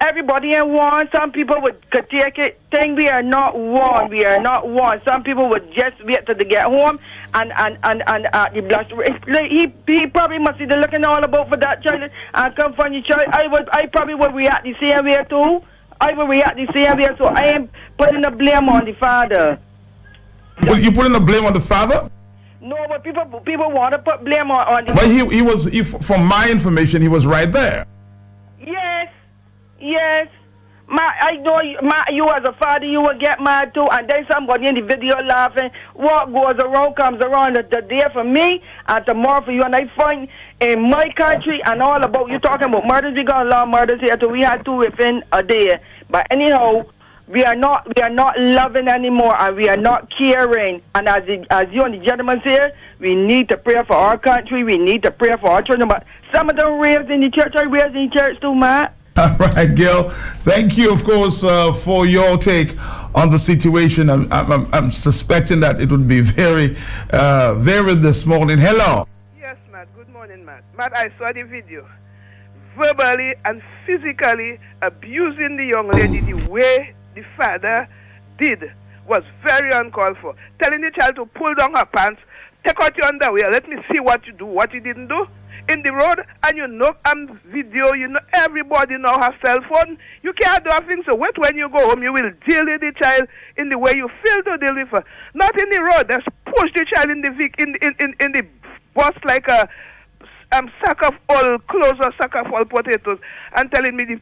everybody in one. Some people could take it. Think we are not one. We are not one. Some people would just wait till they get home and the blast. He probably must be looking all about for that child and come from the child. I probably would react the same way too. I would react the same way. So I am putting the blame on the father. Well, you putting the blame on the father? No, but people want to put blame on the. But he was. From my information, he was right there. Yes. I know you as a father, you will get mad too, and then somebody in the video laughing. What goes around comes around. The day for me and tomorrow for you. And I find in my country and all about you talking about murders. We got a lot of murders here too. We had 2 within a day. But anyhow, we are not loving anymore, and we are not caring. And as you and the gentleman say, we need to pray for our country. We need to pray for our children. But some of them raised in the church. I raised in the church too, Matt. All right, Gil. Thank you, of course, for your take on the situation. I'm suspecting that it would be very varied this morning. Hello. Yes, Matt. Good morning, Matt. Matt, I saw the video. Verbally and physically abusing the young lady the way the father did was very uncalled for. Telling the child to pull down her pants, take out your underwear, let me see what you do, what you didn't do. In the road, and video, everybody now has cell phone. You can't do a thing. So wait, when you go home, you will deal with the child in the way you feel to deal with her. Not in the road. Just push the child in the bus like a sack of all clothes or sack of all potatoes, and telling me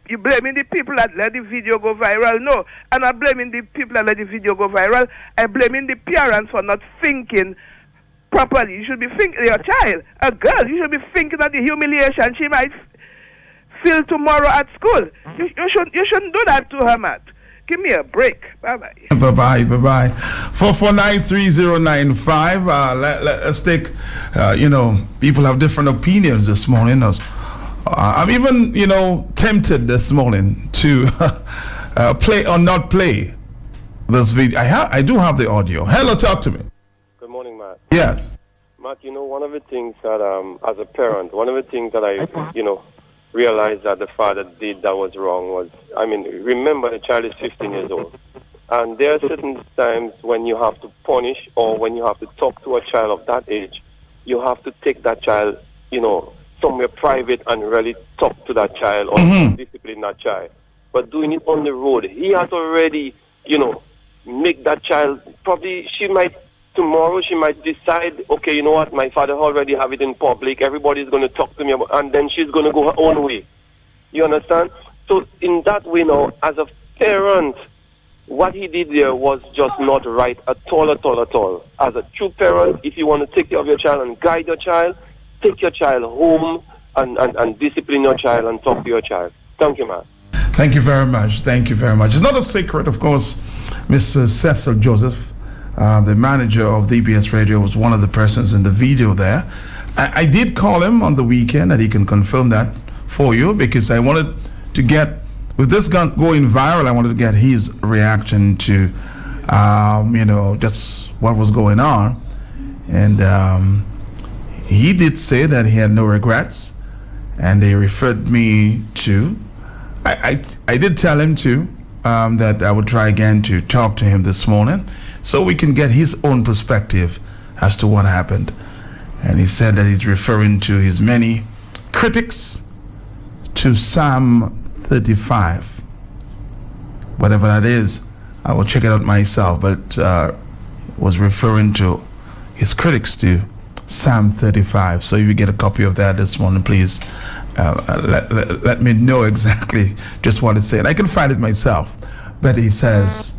you blaming the people that let the video go viral. No, I'm not blaming the people that let the video go viral. I'm blaming the parents for not thinking properly. You should be thinking, your child, a girl, you should be thinking of the humiliation she might feel tomorrow at school. You shouldn't do that to her, Matt. Give me a break. Bye-bye. Bye-bye. 4493095. Let's take, people have different opinions this morning. I'm even, tempted this morning to play or not play this video. I do have the audio. Hello, talk to me. Good morning, Matt. Yes. Matt, one of the things that, as a parent, one of the things that I, realized that the father did that was wrong was, remember the child is 15 years old. And there are certain times when you have to punish or when you have to talk to a child of that age, you have to take that child, somewhere private and really talk to that child or discipline that child. But doing it on the road, he has already, make that child, probably tomorrow she might decide, okay, you know what, my father already have it in public, everybody's going to talk to me about, and then she's going to go her own way. You understand? So in that way now, as a parent, what he did there was just not right at all. As a true parent, if you want to take care of your child and guide your child, take your child home and discipline your child and talk to your child. Thank you, man. Thank you very much. It's not a secret, of course, Mr. Cecil Joseph, the manager of DBS Radio, was one of the persons in the video there. I did call him on the weekend, and he can confirm that for you, because I wanted to get, with this gun going viral, I wanted to get his reaction to, just what was going on. And he did say that he had no regrets, and they referred me to, I did tell him to, that I would try again to talk to him this morning so we can get his own perspective as to what happened. And he said that he's referring to his many critics to Psalm 35. Whatever that is, I will check it out myself, but was referring to his critics to Psalm 35. So if you get a copy of that this morning, please let me know exactly just what it said. I can find it myself, but he says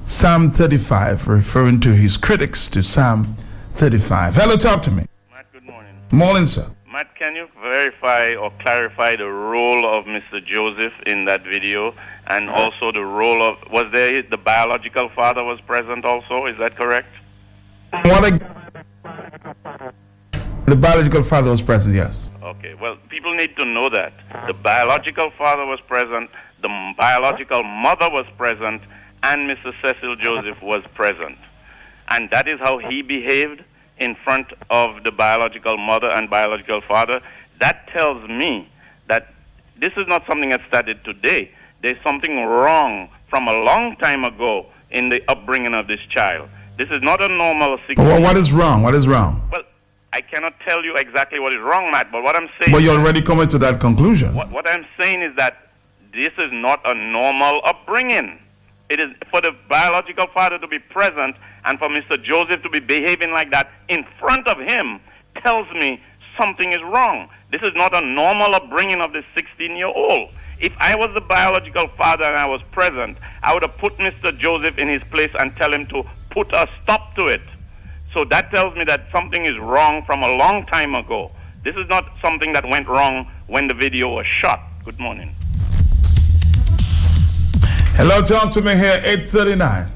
Psalm 35, referring to his critics to Psalm 35. Hello, talk to me. Matt, good morning. Morning, sir. Matt, can you verify or clarify the role of Mr. Joseph in that video, and also the role of, was there the biological father was present also? Is that correct? The biological father was present, yes. Okay, well, people need to know that. The biological father was present, the biological mother was present, and Mr. Cecil Joseph was present. And that is how he behaved in front of the biological mother and biological father. That tells me that This is not something that started today. There's something wrong from a long time ago in the upbringing of this child. This is not a normal 16. Well, what is wrong? What is wrong? Well, I cannot tell you exactly what is wrong, Matt, but what I'm saying... But you already coming to that conclusion. What I'm saying is that this is not a normal upbringing. It is for the biological father to be present and for Mr. Joseph to be behaving like that in front of him tells me something is wrong. This is not a normal upbringing of this 16-year-old. If I was the biological father and I was present, I would have put Mr. Joseph in his place and tell him to put a stop to it. So that tells me that something is wrong from a long time ago. This is not something that went wrong when the video was shot. Good morning. Hello, talk to me here, 839.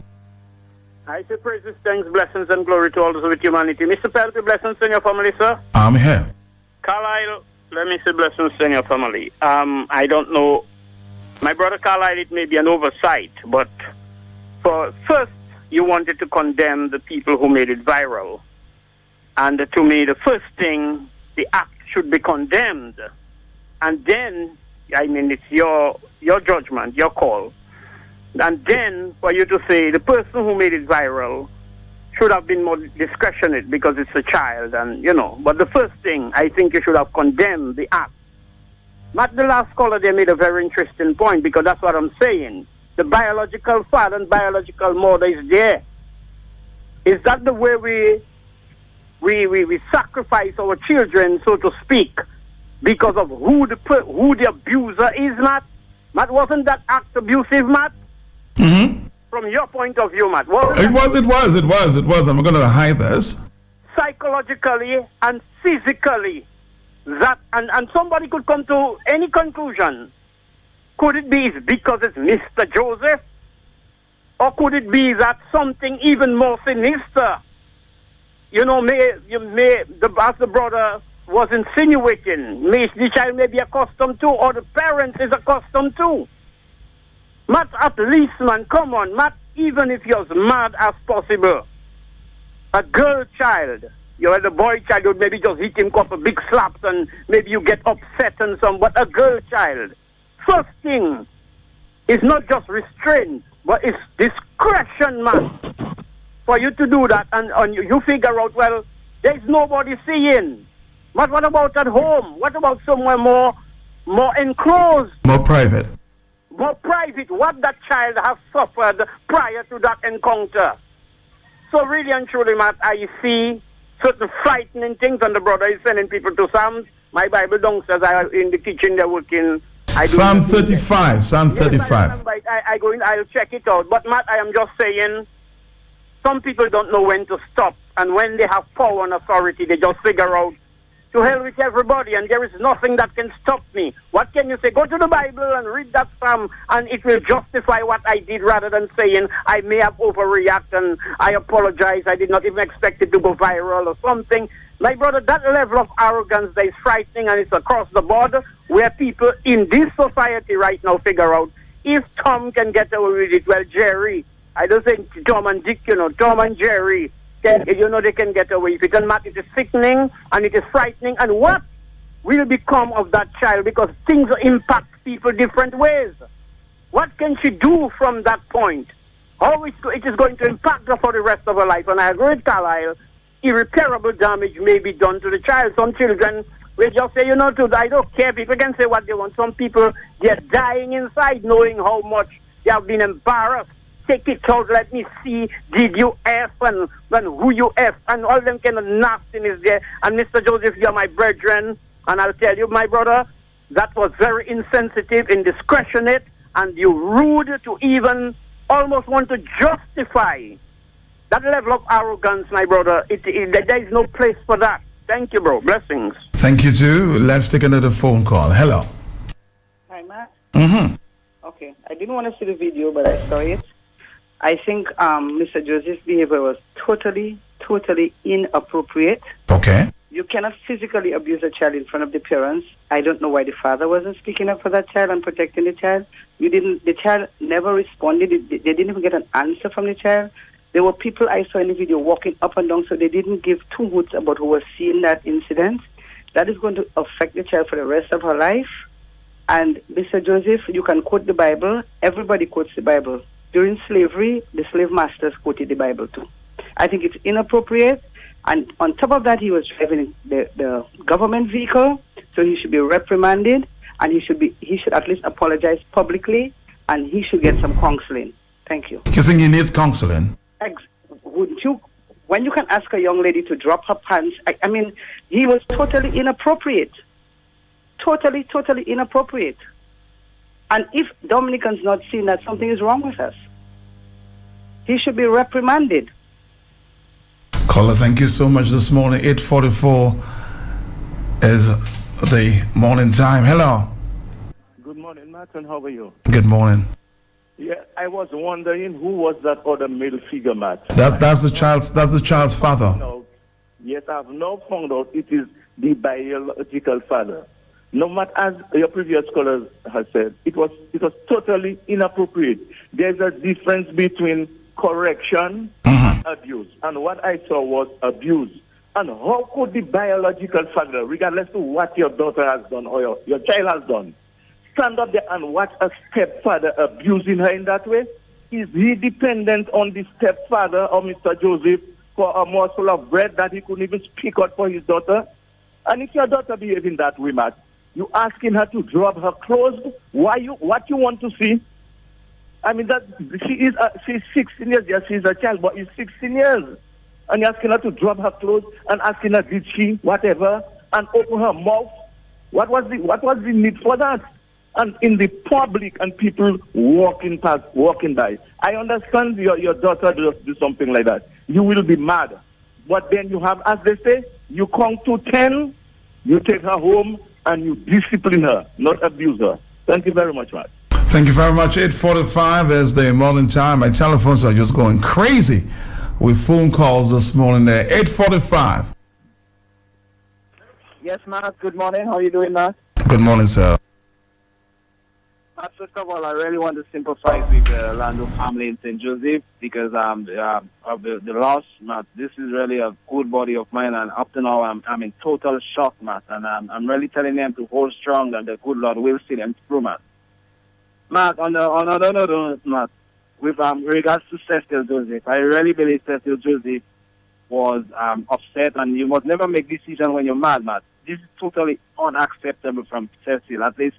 I say praises, thanks, blessings, and glory to all those with humanity. Mr. Pelty, blessings in your family, sir. I'm here. Carlisle, let me say blessings in your family. I don't know. My brother Carlisle, it may be an oversight, but first, you wanted to condemn the people who made it viral. And to me, the first thing, the act should be condemned. And then, I mean, it's your judgment, your call. And then for you to say the person who made it viral should have been more discretionate because it's a child and, But the first thing, I think you should have condemned the act. Matt, the last caller, they made a very interesting point because that's what I'm saying. The biological father and biological mother is there. Is that the way we sacrifice our children, so to speak, because of who the abuser is, Matt? Matt, wasn't that act abusive, Matt? Mm-hmm. From your point of view, Matt. It was. I'm going to hide this. Psychologically and physically, that and somebody could come to any conclusion. Could it be because it's Mr. Joseph? Or could it be that something even more sinister? As the brother was insinuating, the child may be accustomed to, or the parent is accustomed to. Matt, at least, man, come on, Matt, even if you're as mad as possible, a girl child, the boy child would maybe just hit him a couple big slaps and maybe you get upset and some, but a girl child, first thing is not just restraint, but it's discretion, man, for you to do that, and you figure out, well, there's nobody seeing. But what about at home? What about somewhere more enclosed? More private. More private, what that child has suffered prior to that encounter. So really and truly, Matt, I see certain frightening things, and the brother is sending people to Psalms. My Bible downstairs, I in the kitchen, they're working. Psalm 35, Psalm 35. Yes, I go in, I'll check it out. But Matt, I am just saying, some people don't know when to stop. And when they have power and authority, they just figure out, to hell with everybody, and there is nothing that can stop me. What can you say? Go to the Bible and read that psalm, and it will justify what I did, rather than saying I may have overreacted and I apologize. I did not even expect it to go viral or something. My brother, that level of arrogance that is frightening, and it's across the board, where people in this society right now figure out, if Tom can get away with it, well, Jerry, I don't say Tom and Dick, Tom and Jerry, they can get away with it. And Matt, it is sickening and it is frightening. And what will become of that child? Because things impact people different ways. What can she do from that point? How it is going to impact her for the rest of her life. And I agree with Carlisle, irreparable damage may be done to the child. Some children will just say, I don't care. People can say what they want. Some people, they're dying inside knowing how much they have been embarrassed. Take it out, let me see, did you F and who you F, and all them kind of nastiness there. And Mr. Joseph, you're my brethren, and I'll tell you, my brother, that was very insensitive, indiscretionate, and you rude to even almost want to justify that level of arrogance, my brother. There is no place for that. Thank you, bro. Blessings. Thank you, too. Let's take another phone call. Hello. Hi, Matt. Mm-hmm. Okay. I didn't want to see the video, but I saw it. I think Mr. Joseph's behavior was totally inappropriate. Okay. You cannot physically abuse a child in front of the parents. I don't know why the father wasn't speaking up for that child and protecting the child. The child never responded. They didn't even get an answer from the child. There were people I saw in the video walking up and down, so they didn't give two hoots about who was seeing that incident. That is going to affect the child for the rest of her life. And Mr. Joseph, you can quote the Bible. Everybody quotes the Bible. During slavery, the slave masters quoted the Bible too. I think it's inappropriate. And on top of that, he was driving the government vehicle, so he should be reprimanded, and he should at least apologize publicly, and he should get some counseling. Thank you. You think he needs counseling? Wouldn't you? When you can ask a young lady to drop her pants, I mean, he was totally inappropriate. Totally inappropriate. And if Dominican's not seeing that, something is wrong with us. He should be reprimanded. Caller, thank you so much this morning. 8:44 is the morning time. Hello. Good morning, Martin. How are you? Good morning. Yeah, I was wondering who was that other male figure, Matt. That's the child's father. No. Yes, I've now found out it is the biological father. No matter, as your previous caller has said, it was totally inappropriate. There's a difference between correction and abuse. And what I saw was abuse. And how could the biological father, regardless of what your daughter has done or your child has done, stand up there and watch a stepfather abusing her in that way? Is he dependent on the stepfather or Mr. Joseph for a morsel of bread that he couldn't even speak out for his daughter? And if your daughter behaving that way, Matt, you asking her to drop her clothes? What you want to see? I mean, that she's 16 years. Yes, she's a child, but she's 16 years. And you're asking her to drop her clothes and asking her, did she, whatever, and open her mouth? What was the need for that? And in the public and people walking by. I understand your daughter does do something like that. You will be mad. But then you have, as they say, you count to 10, you take her home, and you discipline her, not abuse her. Thank you very much, Matt. Thank you very much. 8:45 is the morning time. My telephones are just going crazy with phone calls this morning there. 8:45. Yes, Matt. Good morning. How are you doing, Matt? Good morning, sir. First of all, I really want to sympathize with the Lando family in St. Joseph because of the loss, Matt. This is really a good body of mine, and up to now, I'm in total shock, Matt. And I'm really telling them to hold strong, and the good Lord will see them through, Matt. Matt, on another note, Matt, with regards to Cecil Joseph, I really believe Cecil Joseph was upset, and you must never make decisions when you're mad, Matt. This is totally unacceptable from Cecil. At least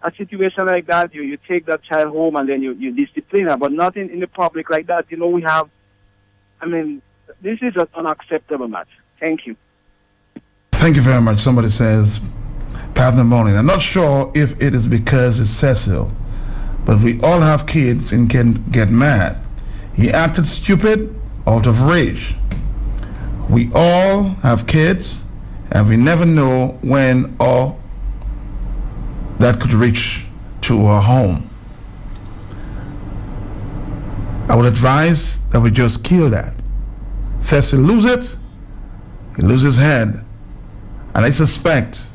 a situation like that, you take that child home and then you discipline her, but not in the public like that. You know, this is unacceptable, Matt. Thank you. Thank you very much. Somebody says, Pat in the morning. I'm not sure if it is because it's Cecil, but we all have kids and can get mad. He acted stupid out of rage. We all have kids, and we never know when or that could reach to our home. I would advise that we just kill that. Cecil lose it, he lose his head, and I suspect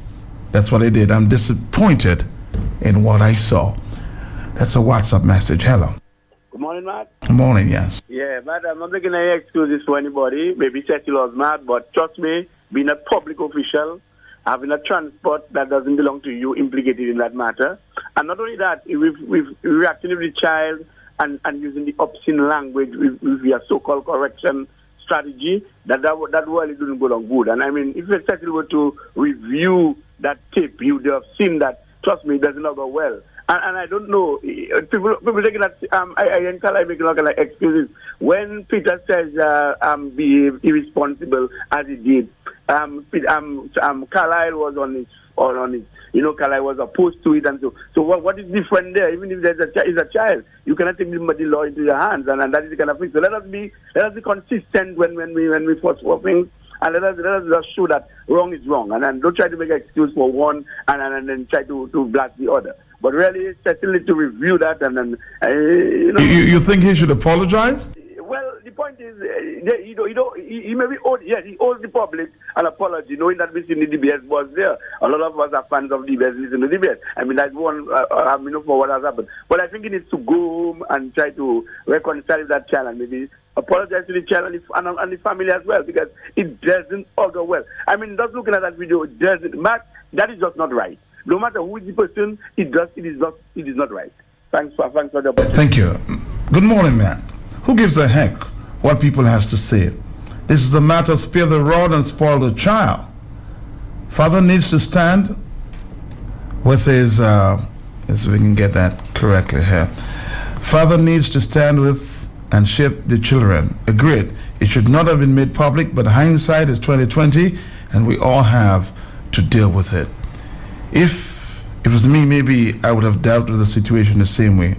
that's what he did. I'm disappointed in what I saw. That's a WhatsApp message. Hello. Good morning, Matt. Good morning, yes. Yeah, Matt, I'm not making any excuses for anybody. Maybe Cecil was mad, but trust me, being a public official, having a transport that doesn't belong to you implicated in that matter. And not only that, we've reacting to the child and using the obscene language with your so-called correction strategy, that really didn't go along good. And I mean, if Cecil were to review that tape, you would have seen that, trust me, it does not go well. And I don't know, people taking that, I can't make a lot of excuses. When Peter says behave irresponsible as he did, Carlisle was on his, Carlisle was opposed to it, and so what is different there? Even if is a child, you cannot take the law into your hands, and that is the kind of thing. So let us be consistent when we force for things, and let us just show that wrong is wrong, and don't try to make an excuse for one and then try to blast the other. But really, Cecil needs to review that, and then You think he should apologize? Well, the point is, he may be owed. Yes, he owes the public an apology, knowing that Mr. DBS was there. A lot of us are fans of DBS, listen to DBS. I mean, that's one. For what has happened. But I think he needs to go home and try to reconcile with that child, and maybe apologize to the child and the family as well, because it doesn't augur well. I mean, just looking at that video, Matt, that is just not right. No matter who is the person, it is not right. Thanks for the opportunity. Thank you. Good morning, Matt. Who gives a heck what people has to say? This is a matter of spare the rod and spoil the child. Father needs to stand with his, so we can get that correctly here. Father needs to stand with and shape the children. Agreed. It should not have been made public, but hindsight is 2020, and we all have to deal with it. If it was me, maybe I would have dealt with the situation the same way.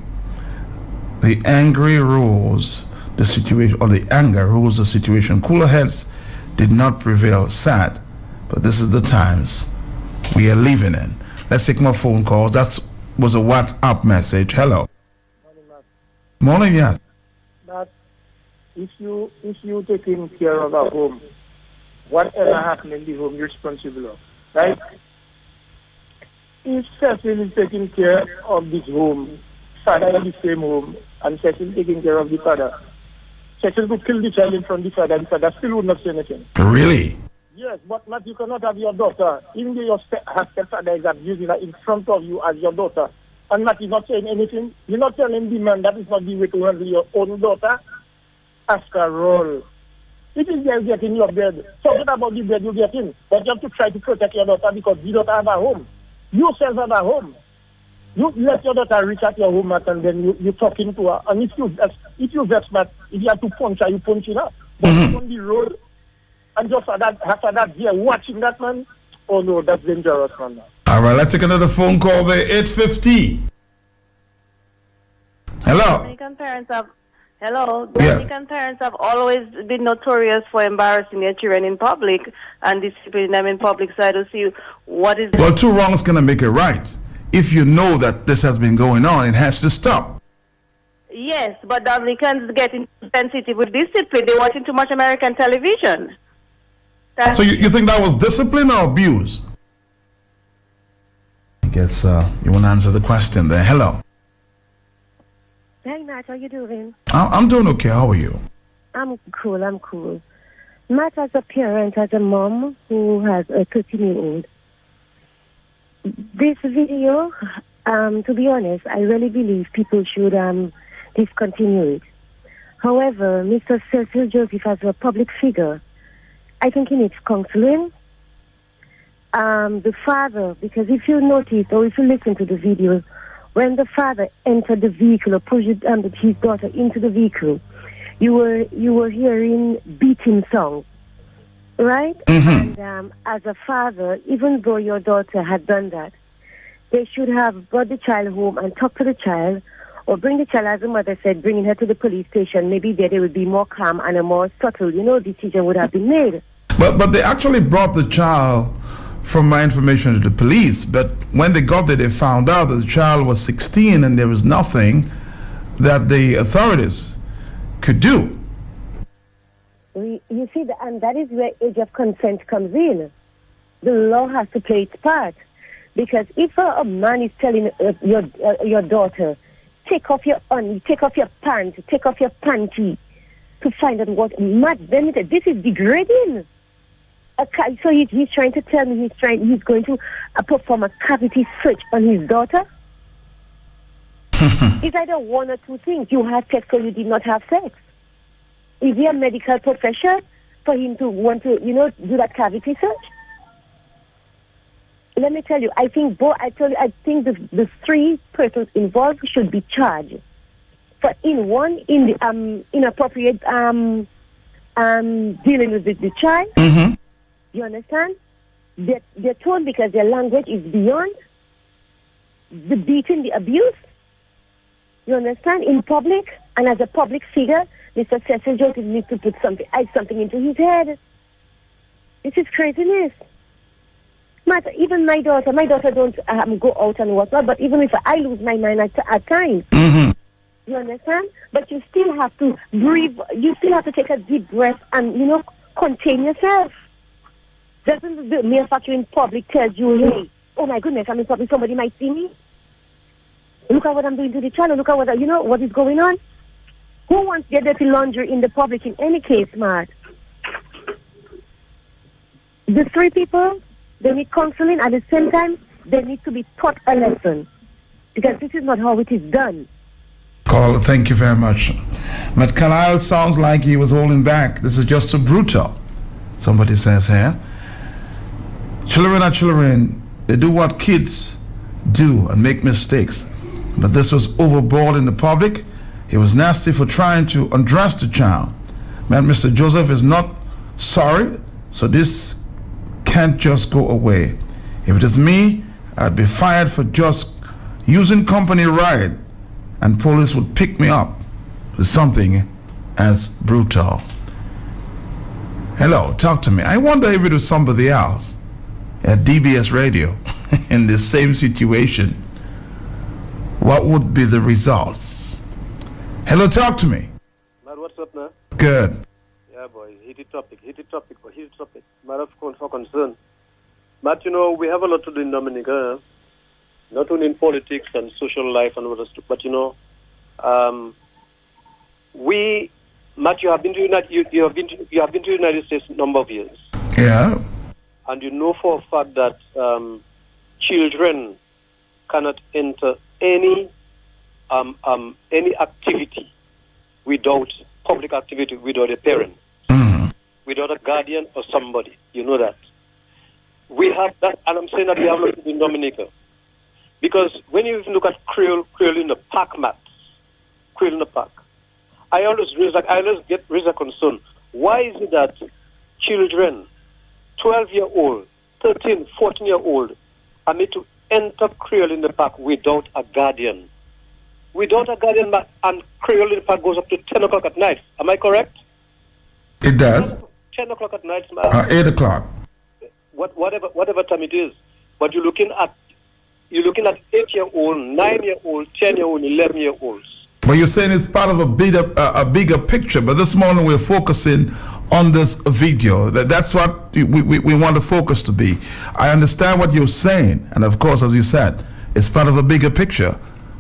The angry rules the situation, or the anger rules the situation. Cooler heads did not prevail. Sad, but this is the times we are living in. Let's take more phone calls. That was a WhatsApp message. Hello. Morning, yes. That if you taking care of a home, whatever happens in the home, you're responsible of, right? If Cecil is taking care of this home, father in the same home, and Cecil taking care of the father, Cecil could kill the child in front of the father still would not say anything. Really? Yes, but not, you cannot have your daughter, even though your stepfather is abusing her in front of you as your daughter, and not is not saying anything. You're not telling the man that is not the way to handle your own daughter. After all, it is just getting your bed. Forget about the bed you get in, but you have to try to protect your daughter because you don't have a home. You yourself have a home. You let your daughter reach at your home and then you talking to her. And if you vex that, if you have to punch her, you punch her. But on the road, and just after that, yeah, watching that man, oh no, that's dangerous, man. All right, let's take another phone call there, 850. Hello. Dominican parents have always been notorious for embarrassing their children in public and disciplining them in public. So I don't see what is... Well, two wrongs gonna make it right. If you know that this has been going on, it has to stop. Yes, but Dominicans getting sensitive with discipline. They're watching too much American television. So you think that was discipline or abuse? I guess you want to answer the question there. Hello. Hey, Matt, how you doing? I'm doing okay. How are you? I'm cool. Matt, as a parent, as a mom who has a 13-year-old, this video, to be honest, I really believe people should discontinue it. However, Mr. Cecil Joseph, as a public figure, I think he needs counseling. The father, because if you notice or if you listen to the video, when the father entered the vehicle or pushed his daughter into the vehicle, you were hearing beating songs, right? And as a father, even though your daughter had done that, they should have brought the child home and talked to the child, or bring the child, as the mother said, bringing her to the police station. Maybe there they would be more calm and a more subtle, decision would have been made. But they actually brought the child, from my information, to the police. But when they got there, they found out that the child was 16 and there was nothing that the authorities could do. You see, and that is where age of consent comes in. The law has to play its part. Because if a man is telling your daughter, take off your pants, take off your panty, to find out what then this is degrading. So he's trying to tell me he's going to perform a cavity search on his daughter. It's either one or two things. You had sex or you did not have sex. Is he a medical professional for him to want to, do that cavity search? Let me tell you, I think the three persons involved should be charged for in the inappropriate dealing with the child. Mm-hmm. You understand? They're told because their language is beyond the beating, the abuse. You understand? In public, and as a public figure, Mr. Cecil Joseph needs to put something into his head. This is craziness. Even my daughter don't go out and whatnot, but even if I lose my mind at times, you understand? But you still have to breathe, you still have to take a deep breath and, contain yourself. Doesn't the mere fact you're in public tells you, hey, oh my goodness, I'm in public, somebody might see me? Look at what I'm doing to the child, look at what is going on? Who wants their dirty laundry in the public in any case, Matt? The three people, they need counseling. At the same time, they need to be taught a lesson, because this is not how it is done. Caller, thank you very much. But Kyle sounds like he was holding back. This is just too brutal. Somebody says here. Children are children. They do what kids do and make mistakes. But this was overboard in the public. He was nasty for trying to undress the child. Man, Mr. Joseph is not sorry, so this can't just go away. If it is me, I'd be fired for just using company ride, and police would pick me up for something as brutal. Hello, talk to me. I wonder if it was somebody else at DBS Radio in the same situation, what would be the results? Hello, talk to me. Matt, what's up now? Good. Yeah, boy, heated topic. Matter for concern. Matt, you know, we have a lot to do in Dominica, not only in politics and social life and other stuff, but you know, Matt, you have been to the United States a number of years. Yeah. And you know for a fact that children cannot enter any activity without public activity without a parent, without a guardian or somebody. You know that. We have that, and I'm saying that we have a lot to do in Dominica. Because when you look at Creole in the park maps, Creole in the park, I always raise a concern. Why is it that children, 12-year-old, 13, 14-year-old, are made to enter Creole in the park without a guardian? Without a guardian, and Creole in the park goes up to 10 o'clock at night. Am I correct? It does. 10 o'clock at night, 8 o'clock. Whatever time it is. But you're looking at 8-year-old, 9-year-old, 10-year-old, 11-year-olds. But you're saying it's part of a bigger picture. But this morning we're focusing on this video. That's what we want the focus to be. I understand what you're saying, and of course, as you said, it's part of a bigger picture.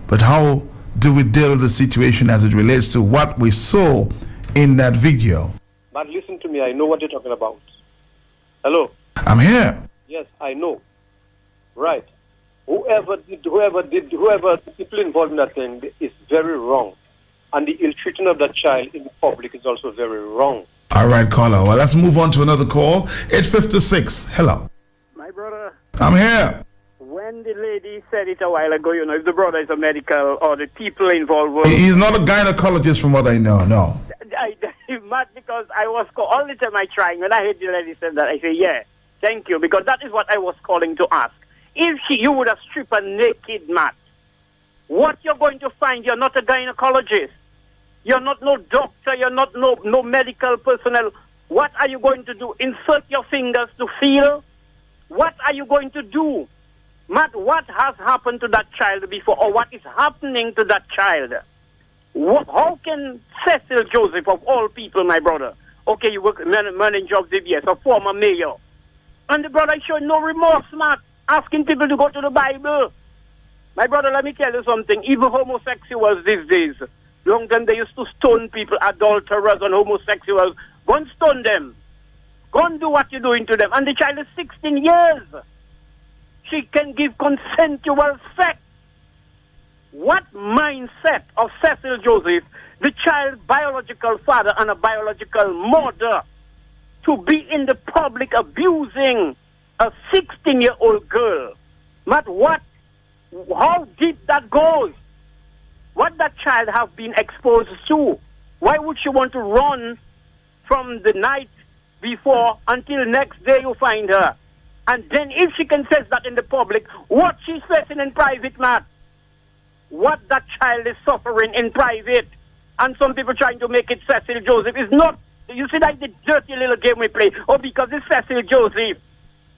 But how do we deal with the situation as it relates to what we saw in that video? But listen to me. I know what you're talking about. Hello. I'm here. Yes, I know. Right. Whoever people involved in that thing is very wrong. And the ill-treating of that child in the public is also very wrong. All right, caller. Well, let's move on to another call. 856. Hello. My brother. I'm here. When the lady said it a while ago, you know, if the brother is a medical or the people involved... He's not a gynecologist from what I know, no. I'm mad because I was... all the time I trying. When I heard the lady said that, I say, yeah, thank you, because that is what I was calling to ask. If you would have stripped a naked man, what you're going to find, you're not a gynecologist. You're not no doctor. You're not no medical personnel. What are you going to do? Insert your fingers to feel? What are you going to do? Matt, what has happened to that child before, or what is happening to that child? How can Cecil Joseph, of all people, my brother, okay, you work manager of DBS, a former mayor, and the brother showed no remorse, Matt, asking people to go to the Bible. My brother, let me tell you something. Even homosexuals these days, long time they used to stone people, adulterers and homosexuals. Go and stone them. Go and do what you're doing to them. And the child is 16 years. She can give consensual sex. What mindset of Cecil Joseph, the child's biological father and a biological mother, to be in the public abusing a 16-year-old girl? Matt, how deep that goes? What that child have been exposed to? Why would she want to run from the night before until next day you find her? And then if she confesses that in the public, what she's facing in private, Matt? What that child is suffering in private. And some people trying to make it Cecil Joseph is not. You see that the dirty little game we play. Oh, because it's Cecil Joseph.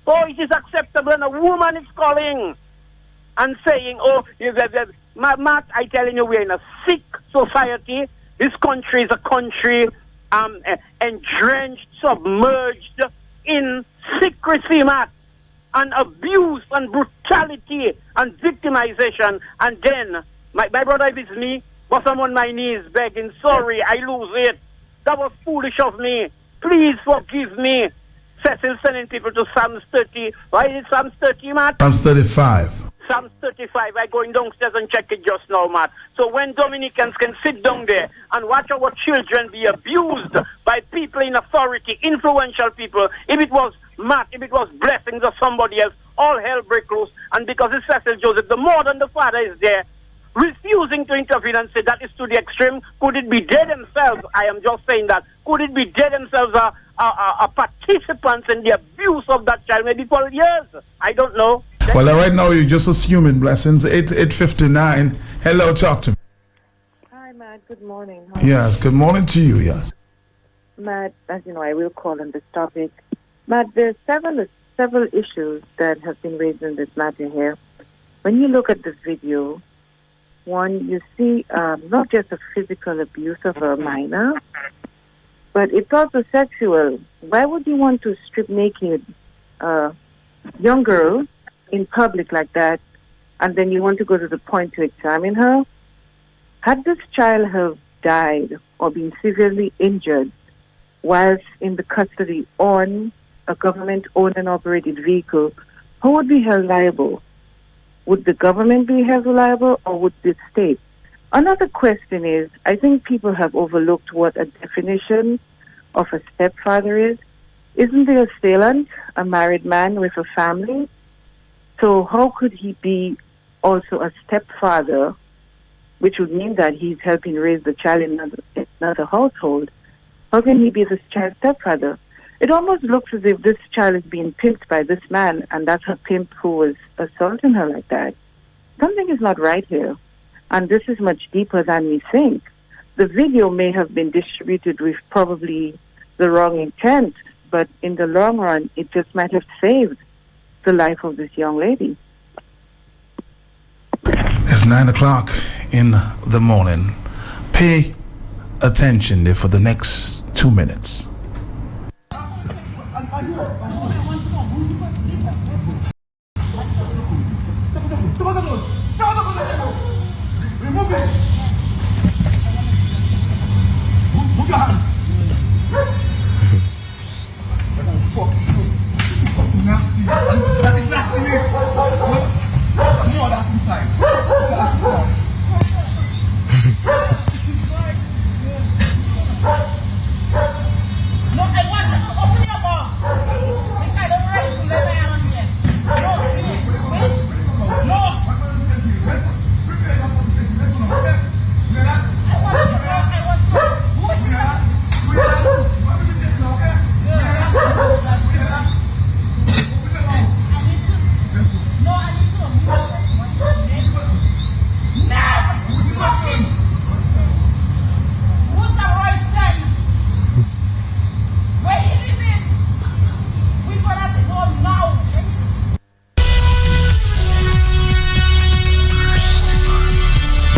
Oh, it is acceptable and a woman is calling and saying, oh, Matt, I telling you, we're in a sick society. This country is a country drenched, submerged in secrecy, Matt, and abuse and brutality and victimization. And then, my brother, if it's me, but I'm on my knees begging, sorry, I lose it. That was foolish of me. Please forgive me. Cecil sending people to Psalms 30. Why is it Psalms 30, Matt? I'm 35. Psalms 35. I'm going downstairs and check it just now, Matt. So when Dominicans can sit down there and watch our children be abused by people in authority, influential people, if it was Matt, if it was blessings of somebody else, all hell break loose. And because it's Cecil Joseph, the more than the father is there, refusing to intervene and say that is to the extreme. Could it be they themselves? I am just saying that. Could it be they themselves are participants in the abuse of that child, maybe for years? I don't know. Well, right now you're just assuming blessings. 8:59. Hello, talk to me. Hi, Matt. Good morning. Yes, good morning to you. Yes. Matt, as you know, I will call on this topic. Matt, there's several issues that have been raised in this matter here. When you look at this video, one, you see not just a physical abuse of a minor, but it's also sexual. Why would you want to strip naked a young girl in public like that, and then you want to go to the point to examine her? Had this child have died or been severely injured whilst in the custody on a government-owned and operated vehicle, who would be held liable? Would the government be held liable, or would the state? Another question is, I think people have overlooked what a definition of a stepfather is. Isn't the assailant a married man with a family? So how could he be also a stepfather, which would mean that he's helping raise the child in another household? How can he be this child's stepfather? It almost looks as if this child is being pimped by this man, and that's her pimp who was assaulting her like that. Something is not right here, and this is much deeper than we think. The video may have been distributed with probably the wrong intent, but in the long run, it just might have saved the life of this young lady. It's 9 o'clock in the morning. Pay attention there for the next 2 minutes. Remove it. Move your hand. Fucking nasty. That is nastiness. No, that's inside. That's inside. No, I want you to open your mouth. I don't want to let my hand on here. No.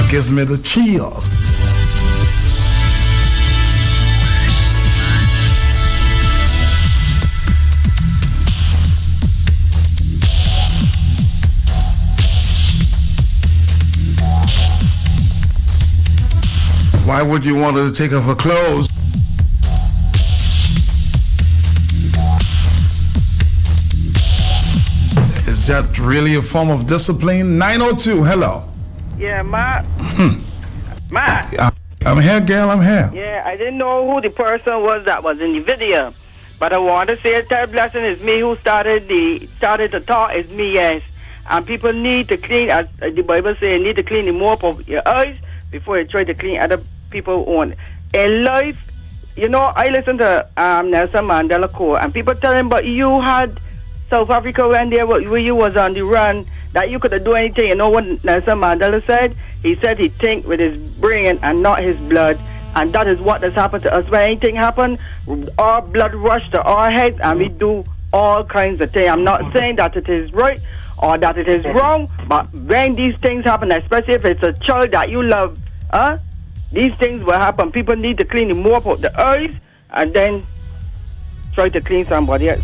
Gives me the chills. Why would you want her to take off her clothes? Is that really a form of discipline? 902, hello. Yeah, Matt. Matt. I'm here, girl, I'm here. Yeah, I didn't know who the person was that was in the video. But I want to say Third Blessing is me who started the talk. It's me, yes. And people need to clean, as the Bible says, need to clean the mouth of your eyes before you try to clean other people's own. In life, you know, I listen to Nelson Mandela quote, and people tell him, but you had South Africa when you was on the run, that you could do anything. You know what Nelson Mandela said? He said he think with his brain and not his blood. And that is what has happened to us. When anything happen, our blood rush to our heads and we do all kinds of things. I'm not saying that it is right or that it is wrong, but when these things happen, especially if it's a child that you love, these things will happen. People need to clean the mouth of the eyes and then try to clean somebody else.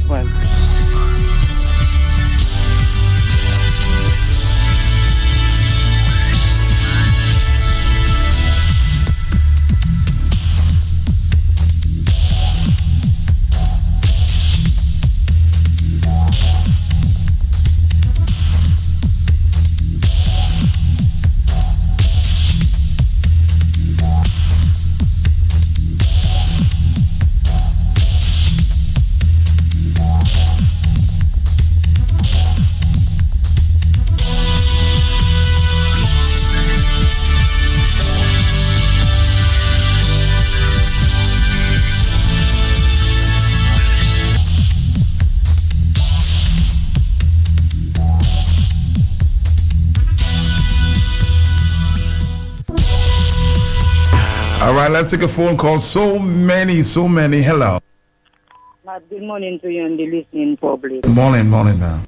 All right, let's take a phone call. So many. Hello. Good morning to you and the listening public. Morning, man.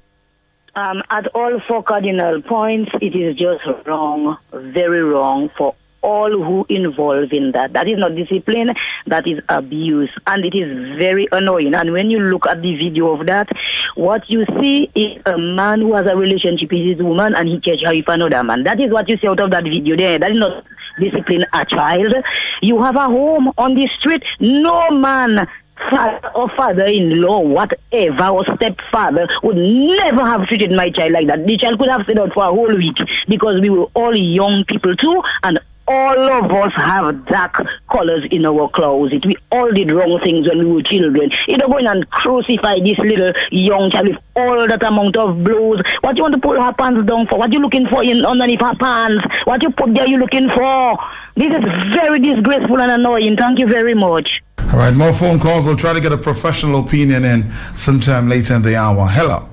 At all four cardinal points, it is just wrong, very wrong for all who involved in that. That is not discipline, that is abuse. And it is very annoying. And when you look at the video of that, what you see is a man who has a relationship with his woman and he catch her with another man. That is what you see out of that video there. That is not discipline a child. You have a home on the street. No man, father or father-in-law, whatever, or stepfather would never have treated my child like that. The child could have stayed out for a whole week because we were all young people too, and all of us have dark colors in our closet. We all did wrong things when we were children. You don't go in and crucify this little young child with all that amount of blows. What you want to put her pants down for? What you looking for in underneath her pants? What you put there you looking for? This is very disgraceful and annoying. Thank you very much. All right, more phone calls. We'll try to get a professional opinion in sometime later in the hour. Hello.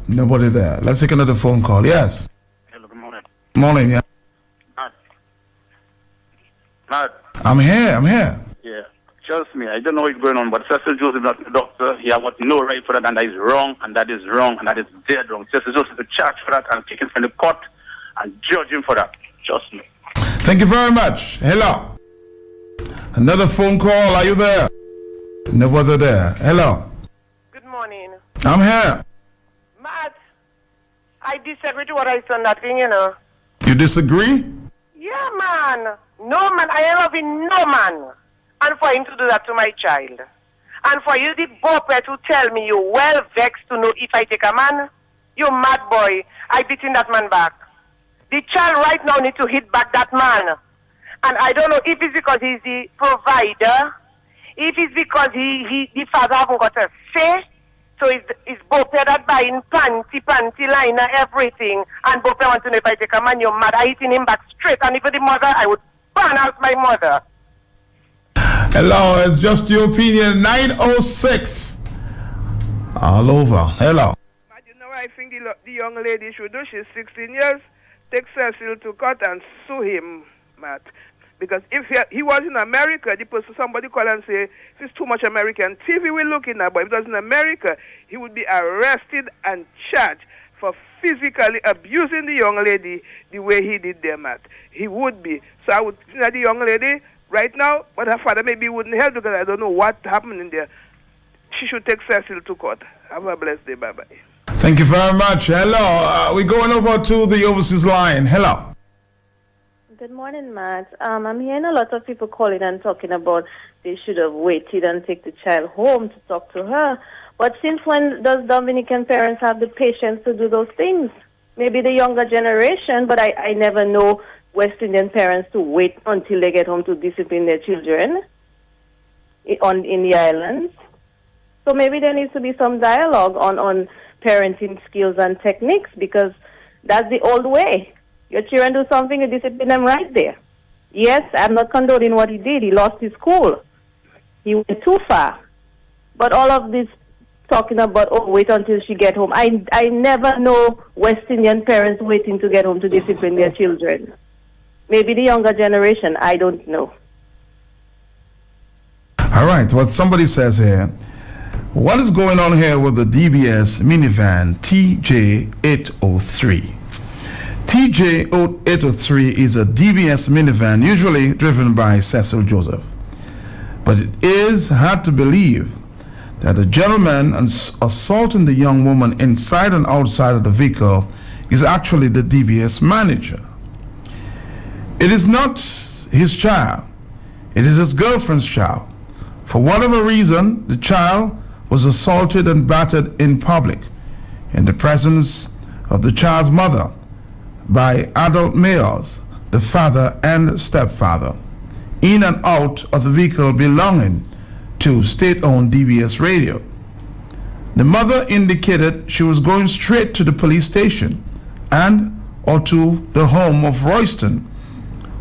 Nobody there. Let's take another phone call. Yes. Hello, good morning. Morning, yeah. Matt. I'm here. Yeah. Trust me, I don't know what's going on, but Cecil Joseph is not a doctor. He has got no right for that, and that is wrong, and that is wrong, and that is dead wrong. Cecil Joseph is charged for that and kick him from the court and judge him for that. Trust me. Thank you very much. Hello. Another phone call. Are you there? Nobody there. Hello. Good morning. I'm here. Matt, I disagree to what I said on that thing, you know. You disagree? Yeah, man. No, man. I ain't loving no man. And for him to do that to my child. And for you, the boper, to tell me you well vexed to know if I take a man. You mad boy. I beating that man back. The child right now need to hit back that man. And I don't know if it's because he's the provider, if it's because the father haven't got a say. So it's boper that buying panty liner, everything. And boper wants to know if I take a man, you're mad. I hitting him back straight. And if the mother, I would burn out my mother. Hello, it's just your opinion. 906. All over. Hello. You know, I think the young lady should do. She's 16 years. Take Cecil to court and sue him, Matt. Because if he was in America, somebody call and say, this is too much American TV we're looking at, but if it was in America, he would be arrested and charged for physically abusing the young lady the way he did there, Matt. He would be. So I would think that the young lady, right now, but her father maybe wouldn't help because I don't know what happened in there. She should take Cecil to court. Have a blessed day. Bye-bye. Thank you very much. Hello. We're going over to the overseas line. Hello. Good morning, Matt. I'm hearing a lot of people calling and talking about they should have waited and take the child home to talk to her. But since when does Dominican parents have the patience to do those things? Maybe the younger generation, but I never know West Indian parents to wait until they get home to discipline their children in the islands. So maybe there needs to be some dialogue on parenting skills and techniques, because that's the old way. Your children do something, you discipline them right there. Yes, I'm not condoning what he did. He lost his cool. He went too far. But all of this talking about, wait until she get home. I never know West Indian parents waiting to get home to discipline their children. Maybe the younger generation, I don't know. All right, what somebody says here, what is going on here with the DBS minivan TJ803? TJ803 is a DBS minivan usually driven by Cecil Joseph. But it is hard to believe that the gentleman assaulting the young woman inside and outside of the vehicle is actually the DBS manager. It is not his child. It is his girlfriend's child. For whatever reason, the child was assaulted and battered in public in the presence of the child's mother by adult males, the father and stepfather, in and out of the vehicle belonging to state-owned DBS Radio. The mother indicated she was going straight to the police station or to the home of Royston,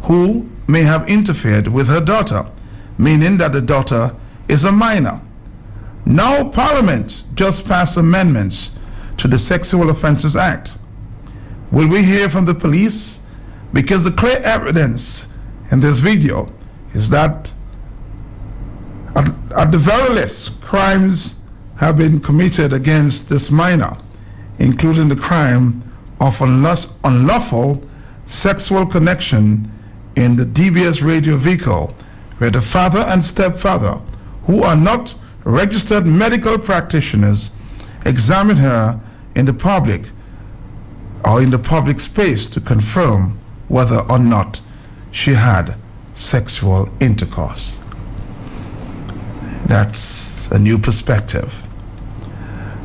who may have interfered with her daughter, meaning that the daughter is a minor. Now Parliament just passed amendments to the Sexual Offences Act, Will we hear from the police? Because the clear evidence in this video is that at the very least, crimes have been committed against this minor, including the crime of unlawful sexual connection in the DBS radio vehicle, where the father and stepfather, who are not registered medical practitioners, examined her in the public space to confirm whether or not she had sexual intercourse. That's a new perspective.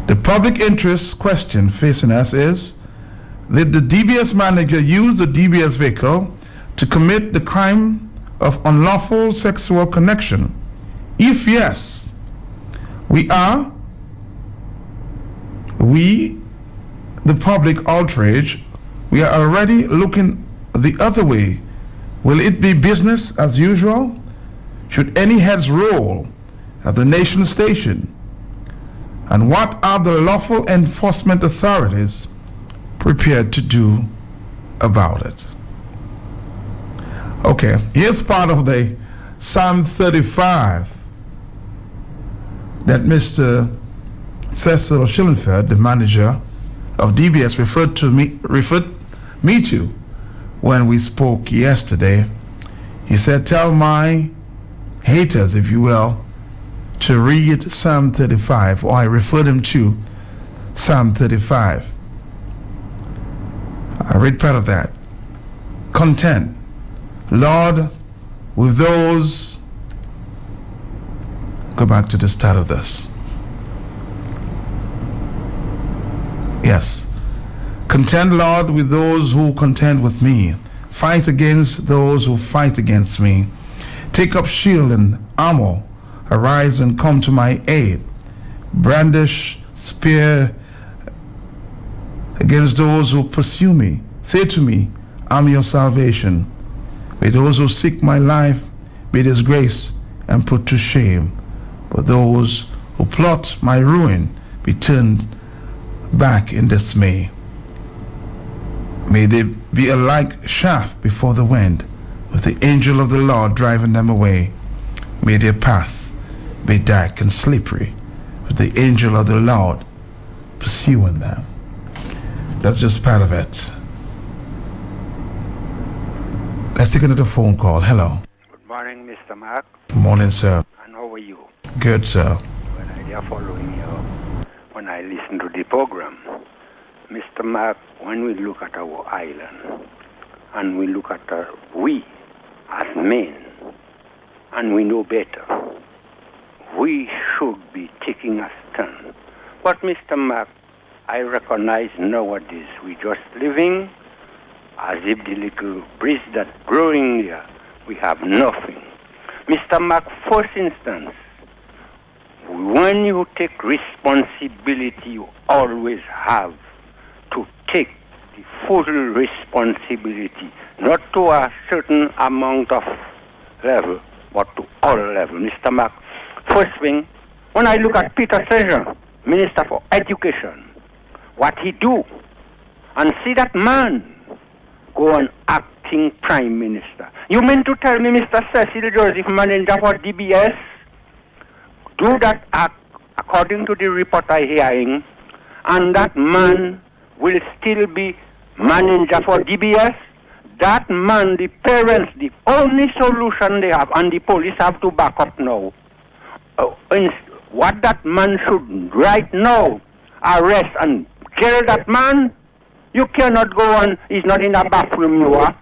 The public interest question facing us is, did the DBS manager use the DBS vehicle to commit the crime of unlawful sexual connection? If yes, the public outrage, we are already looking the other way. Will it be business as usual? Should any heads roll at the nation station? And what are the lawful enforcement authorities prepared to do about it? Okay, here's part of the Psalm 35 that Mr. Cecil Schillenfeld, the manager of DBS, referred me to when we spoke yesterday. He said, tell my haters, if you will, to read Psalm 35, or I referred him to Psalm 35. I read part of that. Content, Lord, with those, go back to the start of this. Yes. Contend, Lord, with those who contend with me. Fight against those who fight against me. Take up shield and armor. Arise and come to my aid. Brandish spear against those who pursue me. Say to me, I'm your salvation. May those who seek my life be disgraced and put to shame. But those who plot my ruin be turned back in dismay. May they be alike chaff before the wind, with the angel of the Lord driving them away. May their path be dark and slippery, with the angel of the Lord pursuing them. That's just part of it. Let's take another phone call. Hello. Good morning, Mr. Mark. Good morning, sir. And how are you? Good, sir. When I are following you, when I listen to the program, Mr. Mark, when we look at our island, and we look at we as men, and we know better, we should be taking a stand. But Mr. Mark, I recognize nowadays we just living as if the little breeze that's growing there, we have nothing. Mr. Mark, first instance, when you take responsibility, you always have to take the full responsibility, not to a certain amount of level, but to all level. Mr. Mark, first thing, when I look at Peter Sessions, Minister for Education, what he do, and see that man go on acting Prime Minister. You mean to tell me Mr. Cecil Joseph, manager for DBS, do that act according to the report I hearing, and that man will still be manager for DBS? That man, the parents, the only solution they have, and the police have to back up now. What that man should right now, arrest and kill that man. You cannot go on, he's not in the bathroom, you are.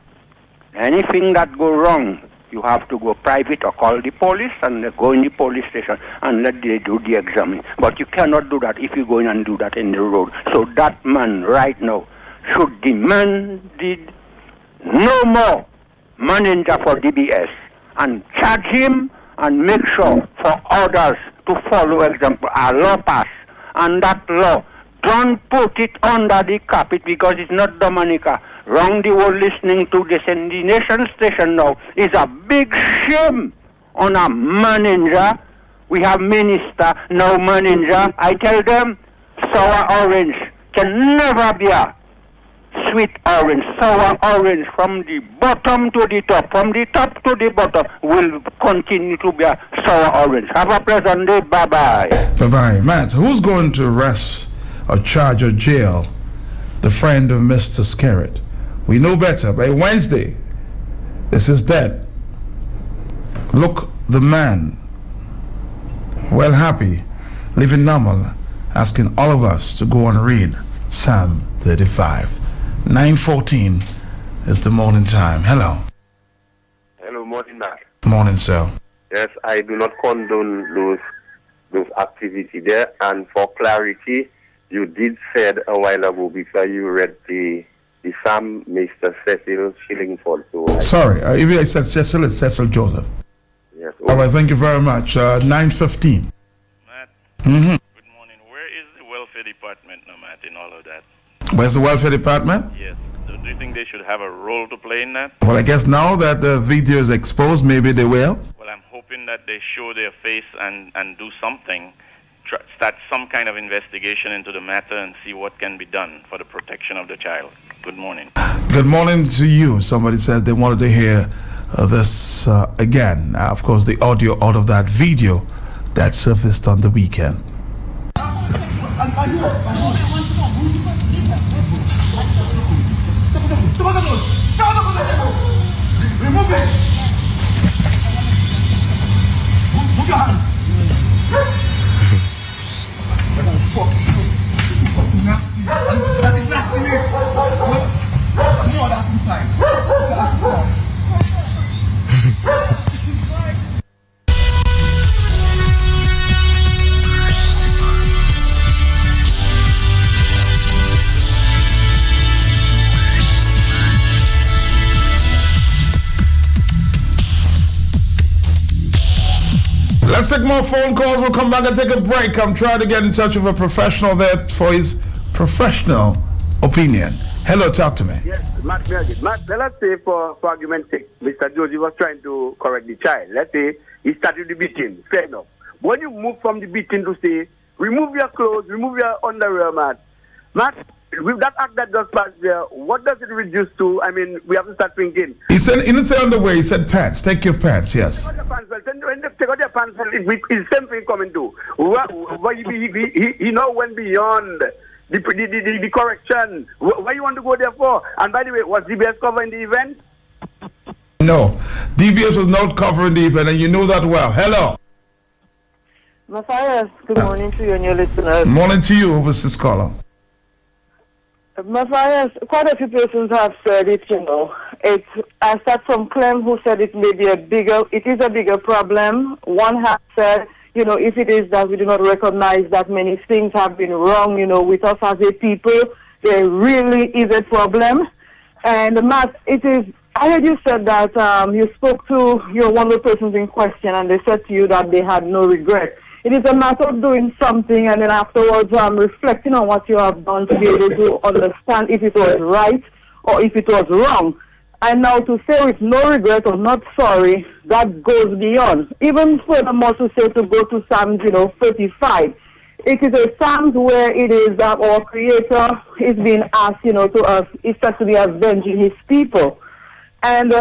Anything that go wrong, you have to go private or call the police and go in the police station and let they do the examining. But you cannot do that if you go in and do that in the road. So that man right now should demand no more manager for DBS and charge him and make sure for others to follow example. A law pass, and that law, don't put it under the carpet because it's not Dominica. Round the world listening to this in the nation station now is a big shame on a manager. We have minister, no manager. I tell them sour orange can never be a sweet orange, sour orange, from the bottom to the top, from the top to the bottom, will continue to be a sour orange. Have a pleasant day. Bye-bye. Bye-bye. Matt, who's going to arrest or charge or jail the friend of Mr. Skerritt? We know better. By Wednesday, this is dead. Look, the man, well happy, living normal, asking all of us to go and read Psalm 35. 9:14 is the morning time. Hello. Hello, morning, Matt. Morning, sir. Yes, I do not condone those activities there. And for clarity, you did said a while ago before you read the Psalm, Mr. Cecil Shillingford. So Sorry, if I said Cecil, it's Cecil Joseph. Yes. All right, thank you very much. 9:15. Matt, Mm-hmm. good morning. Where is the welfare department now, Matt, in all of that? Where's the welfare department? Yes. So do you think they should have a role to play in that? Well, I guess now that the video is exposed, maybe they will. Well, I'm hoping that they show their face and do something, start some kind of investigation into the matter and see what can be done for the protection of the child. Good morning. Good morning to you. Somebody said they wanted to hear this again. Of course, the audio out of that video that surfaced on the weekend. Remove it! Move your hand! Fuck you! Fucking nasty! That is nastiness! No, that's inside. That's inside. Let's take more phone calls. We'll come back and take a break. I'm trying to get in touch with a professional there for his professional opinion. Hello, talk to me. Yes, Matt, let's say for argument's sake, Mr. Josie was trying to correct the child. Let's say he started the beating. Fair enough. When you move from the beating to say, remove your clothes, remove your underwear, Matt, with that act that just passed there, what does it reduce to? I mean, we have to start thinking. He didn't say underwear, he said pants. Take your pants, yes. Take out your pants, when they take out your pants, it's the same thing coming to. He now went beyond the correction. Why you want to go there for? And by the way, was DBS covering the event? No, DBS was not covering the event, and you know that well. Hello. Matthias, good morning to you and your listeners. Morning to you, overseas caller. Matthias, quite a few persons have said it, I start from Clem, who said it is a bigger problem. One has said, if it is that we do not recognize that many things have been wrong, with us as a people, there really is a problem. And Matt, I heard you said that you spoke to one of the persons in question and they said to you that they had no regret. It is a matter of doing something and then afterwards reflecting on what you have done to be able to understand if it was right or if it was wrong. And now to say with no regret or not sorry, that goes beyond. Even furthermore to say to go to Psalms, 35. It is a Psalms where it is that our Creator is being asked, to us, is said to be avenging His people. And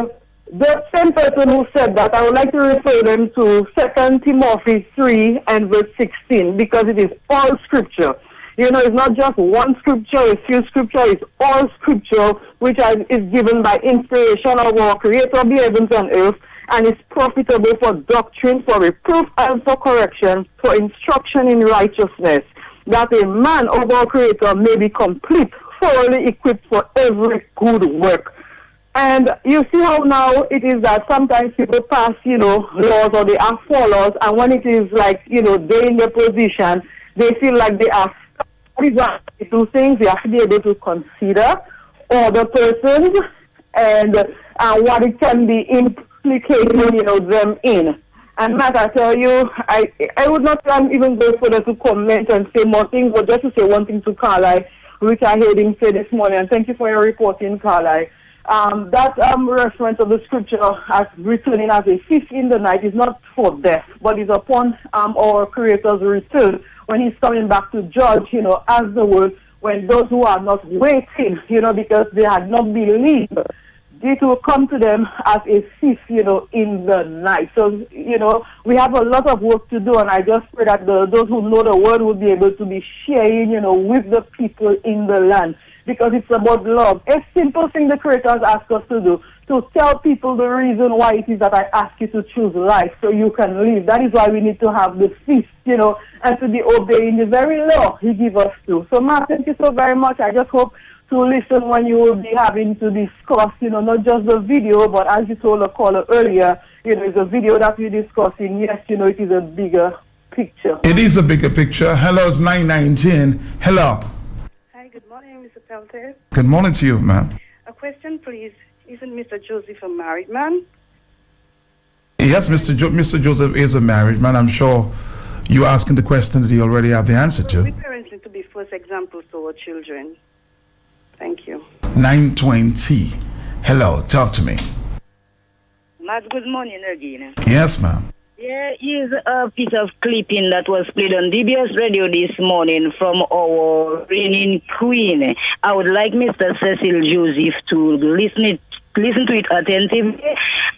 the same person who said that, I would like to refer them to 2 Timothy 3 and verse 16, because it is all scripture. It's not just one scripture, a few scripture, it's all scripture, which is given by inspiration of our Creator of the heavens and earth, and is profitable for doctrine, for reproof, and for correction, for instruction in righteousness, that a man of our Creator may be complete, thoroughly equipped for every good work. And you see how now it is that sometimes people pass, laws or they are for laws, and when it is like, they're in their position, they feel like they are to do things. They have to be able to consider other persons and what it can be implicating, them in. And Matt, I tell you, I would not even go further to comment and say more things, but just to say one thing to Carlisle, which I heard him say this morning, and thank you for your reporting, Carlisle. That reference of the scripture as returning as a thief in the night is not for death, but is upon our Creator's return when He's coming back to judge, as the word when those who are not waiting, because they had not believed, it will come to them as a thief, in the night. So, we have a lot of work to do, and I just pray that those who know the word will be able to be sharing, with the people in the land, because it's about love. A simple thing the Creator has asked us to do, to tell people the reason why it is that I ask you to choose life so you can live. That is why we need to have the feast, and to be obeying the very law He gives us to. So, Mark, thank you so very much. I just hope to listen when you will be having to discuss, not just the video, but as you told the caller earlier, it's a video that we're discussing. Yes, it is a bigger picture. It is a bigger picture. Hello, it's 9910. Hello. Hi, good morning, Mr. Pelter. Good morning to you, ma'am. A question, please. Isn't Mr. Joseph a married man? Yes, Mr. Joseph is a married man. I'm sure you're asking the question that you already have the answer to. We parents need to be first examples to our children. Thank you. 920. Hello, talk to me. Matt, good morning again. Yes, ma'am. Yeah, here's a piece of clipping that was played on DBS radio this morning from our reigning queen. I would like Mr. Cecil Joseph to listen to it attentively.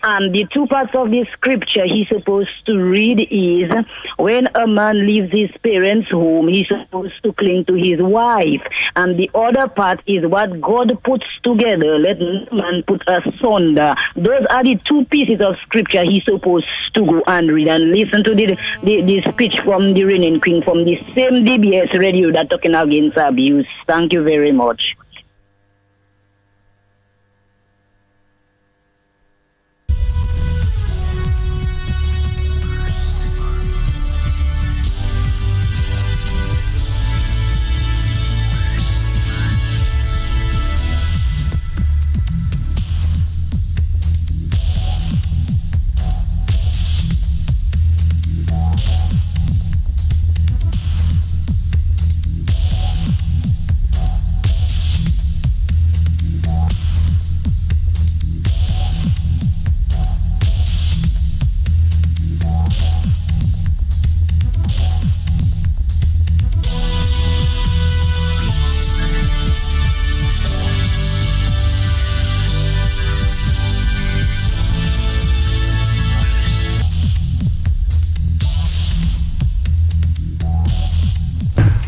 And the two parts of the scripture he's supposed to read is, when a man leaves his parents' home, he's supposed to cling to his wife. And the other part is, what God puts together, let no man put asunder. Those are the two pieces of scripture he's supposed to go and read. And listen to the speech from the reigning queen from the same DBS radio that talking against abuse. Thank you very much.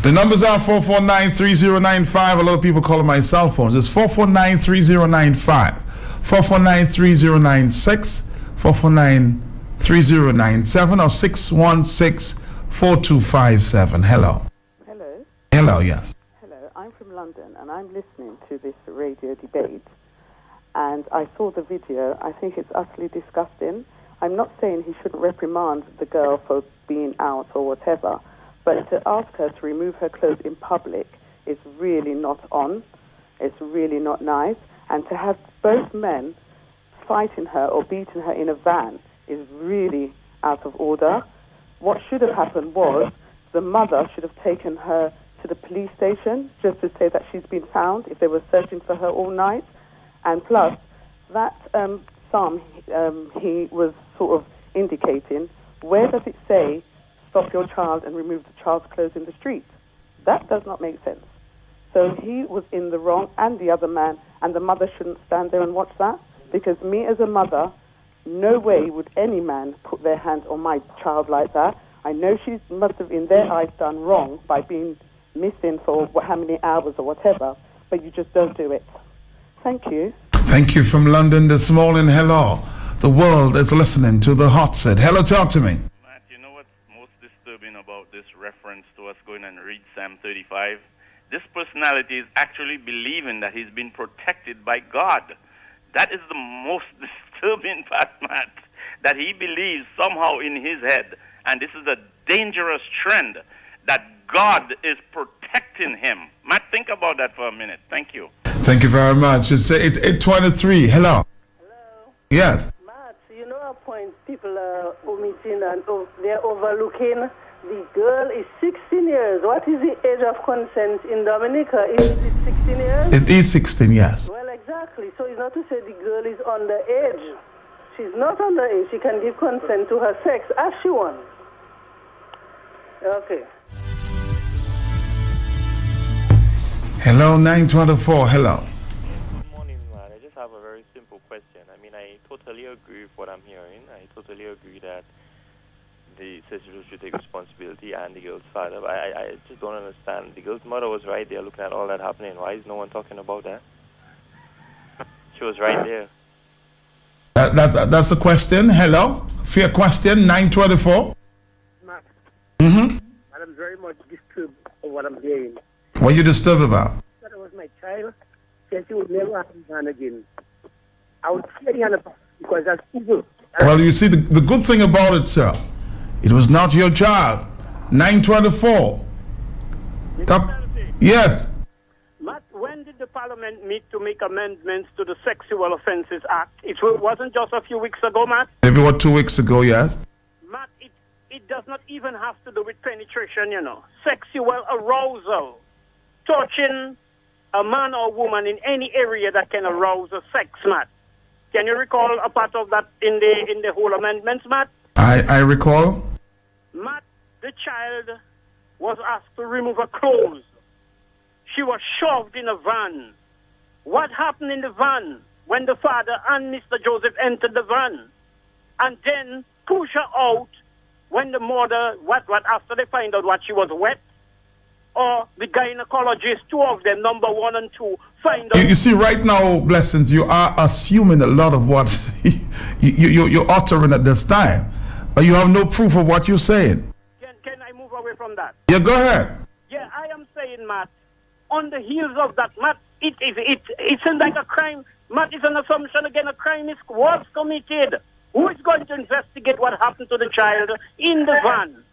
The numbers are 449-3095. A lot of people calling my cell phones. It's 449-3095, 449-3096, 449-3097, or 616-4257. Hello. Hello. Hello, yes. Hello. I'm from London, and I'm listening to this radio debate. And I saw the video. I think it's utterly disgusting. I'm not saying he shouldn't reprimand the girl for being out or whatever, but to ask her to remove her clothes in public is really not on. It's really not nice. And to have both men fighting her or beating her in a van is really out of order. What should have happened was the mother should have taken her to the police station just to say that she's been found if they were searching for her all night. And plus, that psalm he was sort of indicating, where does it say, stop your child and remove the child's clothes in the street? That does not make sense. So he was in the wrong, and the other man, and the mother shouldn't stand there and watch that, because me as a mother, no way would any man put their hands on my child like that. I know she must have, in their eyes, done wrong by being missing for how many hours or whatever, but you just don't do it. Thank you. Thank you from London this morning. Hello. The world is listening to the hot set. Hello, talk to me. Matt, you know what's most disturbing about this reference to us going and read Psalm 35? This personality is actually believing that he's been protected by God. That is the most disturbing part, Matt, that he believes somehow in his head, and this is a dangerous trend, that God is protecting him. Matt, think about that for a minute. Thank you. Thank you very much. It's 8:23. Hello. Hello. Yes. Matt, you know a point people are omitting and they're overlooking. The girl is 16 years. What is the age of consent in Dominica? Is it 16 years? It is 16, yes. Well, exactly. So it's not to say the girl is underage. She's not underage. She can give consent to her sex as she wants. Okay. Hello, 924. Hello. I just have a very simple question. I mean, I totally agree with what I'm hearing. I totally agree that the sister should take responsibility and the girl's father. But I just don't understand. The girl's mother was right there looking at all that happening. Why is no one talking about that? She was right there. That's the question. Hello. Fair question. 924. Matt, Mm-hmm. I'm very much disturbed of what I'm hearing. What are you disturbed about? That was my child. Said she would never happen again. I would tear the hand apart because that's evil. Well, you see, the good thing about it, sir, it was not your child. 924. Yes. Matt, when did the Parliament meet to make amendments to the Sexual Offences Act? It wasn't just a few weeks ago, Matt. Maybe 2 weeks ago, yes. Matt, it does not even have to do with penetration, you know. Sexual arousal. Touching a man or woman in any area that can arouse a sex, Matt. Can you recall a part of that in the whole amendments, Matt? I recall. Matt, the child was asked to remove her clothes. She was shoved in a van. What happened in the van when the father and Mr. Joseph entered the van? And then push her out when the mother, what after they find out what she was wet? Or the gynecologist, two of them, number 1 and 2, find out. You see, right now, Blessings, you are assuming a lot of what you're uttering at this time. But you have no proof of what you're saying. Can I move away from that? Yeah, go ahead. Yeah, I am saying, Matt, on the heels of that, Matt, it's like a crime. Matt, it's an assumption again, a crime was committed. Who is going to investigate what happened to the child in the van?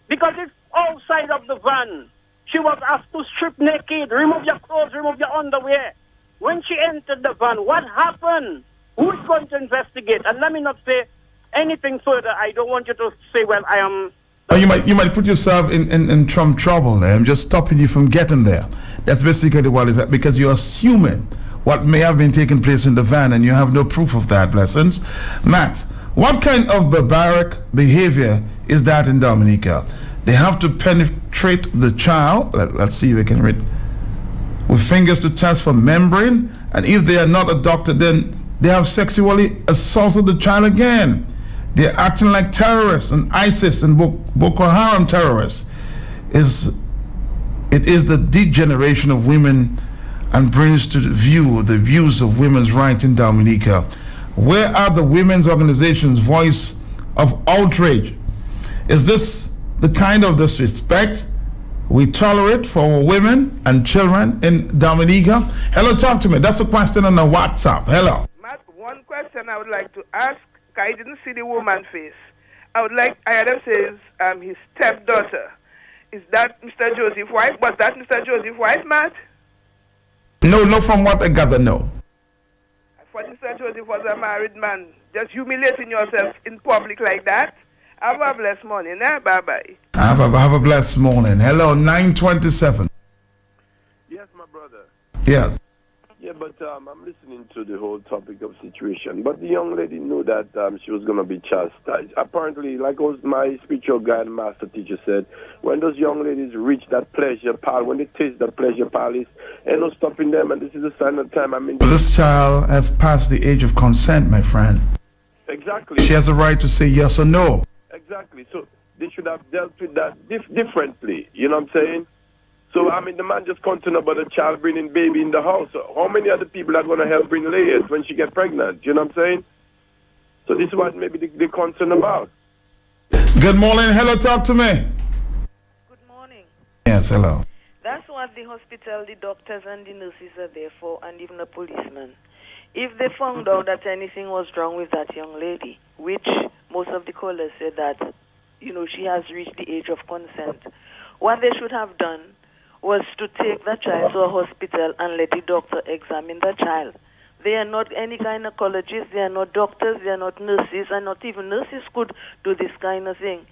Because it's outside of the van. She was asked to strip naked, remove your clothes, remove your underwear. When she entered the van, what happened? Who is going to investigate? And let me not say anything further. I don't want you to say, well, I am... You might put yourself in trouble there. I'm just stopping you from getting there. That's basically what it is, because you're assuming what may have been taking place in the van and you have no proof of that, Blessings. Matt, what kind of barbaric behavior is that in Dominica? They have to penetrate the child. Let's see if we can read. With fingers to test for membrane. And if they are not a doctor, then they have sexually assaulted the child again. They're acting like terrorists and ISIS and Boko Haram terrorists. It is the degeneration of women and brings to view the views of women's rights in Dominica. Where are the women's organizations' voice of outrage? Is this the kind of disrespect we tolerate for women and children in Dominica? Hello, talk to me. That's a question on the WhatsApp. Hello. Matt, one question I would like to ask. I didn't see the woman's face. I heard him says his stepdaughter. Is that Mr. Joseph's wife? Was that Mr. Joseph's wife, Matt? No, from what I gather, no. I thought Mr. Joseph was a married man. Just humiliating yourself in public like that. Have a blessed morning, eh? Bye-bye. Have a blessed morning. Hello, 927. Yes, my brother. Yes. Yeah, but I'm listening to the whole topic of situation. But the young lady knew that she was going to be chastised. Apparently, like my spiritual guide and master teacher said, when those young ladies reach that pleasure palace, when they taste the pleasure palace, ain't no stopping them. And this is a sign of time. This child has passed the age of consent, my friend. Exactly. She has a right to say yes or no. Exactly. So they should have dealt with that differently. You know what I'm saying? So, the man just concerned about a child bringing baby in the house. So how many other people are going to help bring layers when she get pregnant? You know what I'm saying? So this is what maybe they're concerned about. Good morning. Hello, talk to me. Good morning. Yes, hello. That's what the hospital, the doctors and the nurses are there for, and even the policemen. If they found out that anything was wrong with that young lady, which most of the callers said that, she has reached the age of consent, what they should have done was to take the child to a hospital and let the doctor examine the child. They are not any gynecologists, they are not doctors, they are not nurses, and not even nurses could do this kind of thing.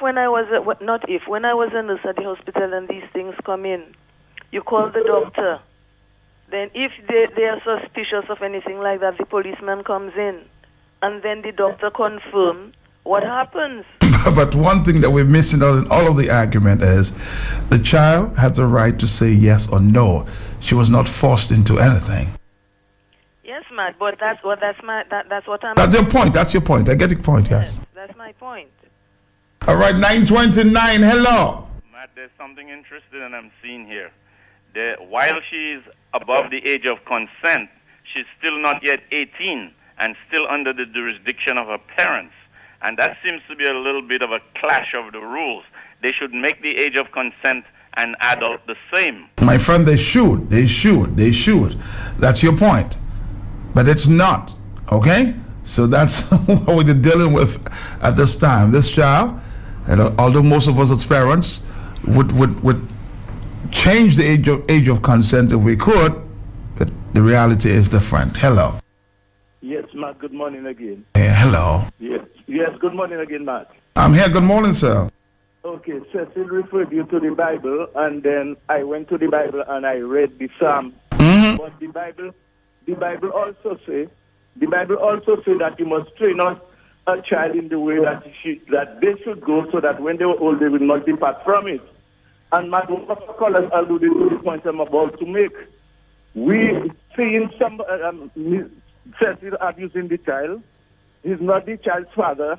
When I was a nurse at the hospital and these things come in, you call the doctor. Then if they are suspicious of anything like that, the policeman comes in. And then the doctor confirms what happens? But one thing that we're missing out in all of the argument is the child had the right to say yes or no. She was not forced into anything. Yes, Matt, but that's what I'm. That's your point. That's your point. I get your point, yes. That's my point. All right, 929. Hello. Matt, there's something interesting that I'm seeing here. While she's above the age of consent, she's still not yet 18 and still under the jurisdiction of her parents. And that seems to be a little bit of a clash of the rules. They should make the age of consent and adult the same. My friend, they should. That's your point. But it's not, okay? So that's what we're dealing with at this time. This child, and although most of us as parents would change the age of consent if we could, but the reality is different. Hello. Yes, Matt, good morning again. Hello. Yes, good morning again, Matt. I'm here. Good morning, sir. Okay, Cecil referred you to the Bible, and then I went to the Bible and I read the Psalm. Mm-hmm. But the Bible also say that you must train up a child in the way that they should go, so that when they are old, they will not depart from it. And Matt, one of the callers alluded to the point I'm about to make. We seeing some Cecil abusing the child. He's not the child's father.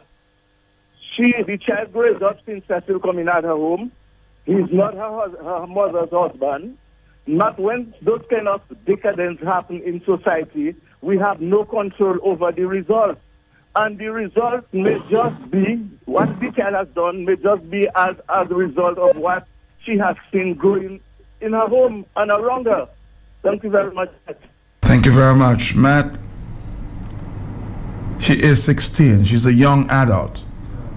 The child grows up since Cecil coming out her home. He's not her mother's husband. Not when those kind of decadence happen in society, we have no control over the results. And the result may just be, what the child has done may just be as a result of what she has seen growing in her home and around her. Thank you very much. Thank you very much, Matt. She is 16. She's a young adult.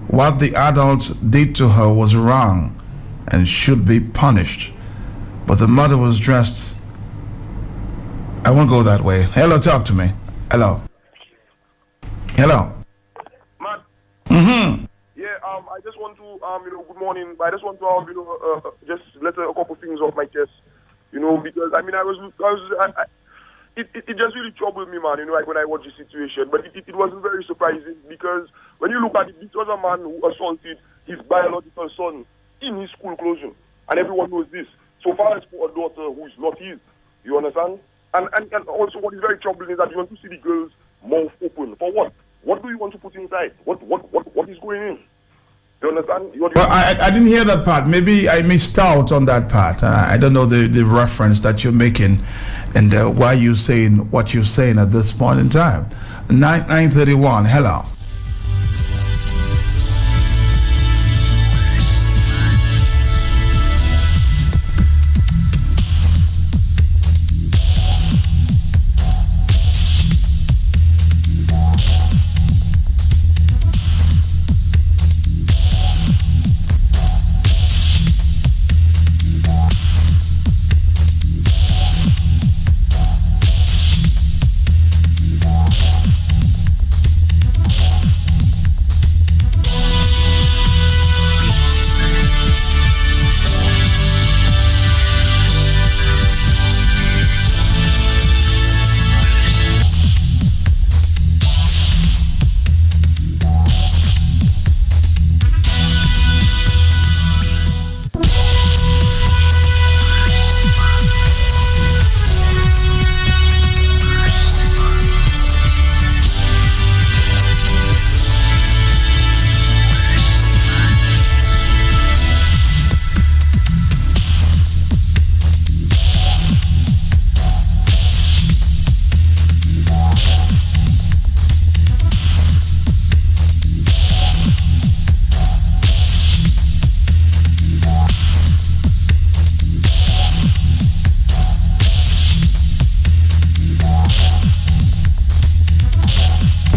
What the adults did to her was wrong and should be punished. But the mother was dressed. I won't go that way. Hello, talk to me. Hello. Hello. Matt. Mm-hmm. Yeah, I just want to, good morning. I just want to, just let a couple things off my chest, because it just really troubled me, man, like when I watched the situation. But it wasn't very surprising, because when you look at it, this was a man who assaulted his biological son in his school closure. And everyone knows this. So far as for a daughter who is not his, you understand? And also what is very troubling is that you want to see the girl's mouth open. For what? What do you want to put inside? What is going in? You understand? Well, I didn't hear that part. Maybe I missed out on that part. I don't know the reference that you're making and why you're saying what you're saying at this point in time. 931, hello.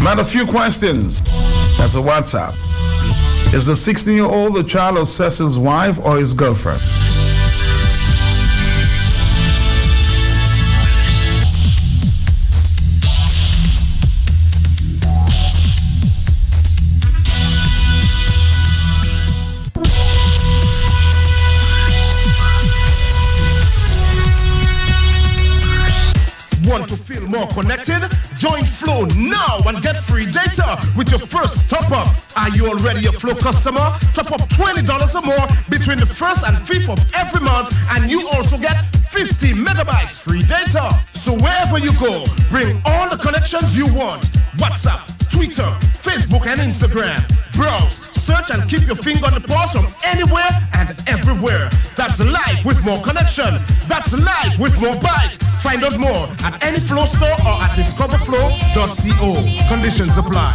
Not a few questions. That's a WhatsApp. Is the 16-year-old the child of Cecil's wife or his girlfriend? Want to feel more connected? Join Flow now and get free data with your first top-up. Are you already a Flow customer? Top up $20 or more between the 1st and 5th of every month, and you also get 50 megabytes free data. So wherever you go, bring all the connections you want. WhatsApp, Twitter, Facebook, and Instagram. Browse, search, and keep your finger on the pulse from anywhere and everywhere. That's live with more connection. That's live with more byte. Find out more at any Flow store or at discoverflow.co. Conditions apply.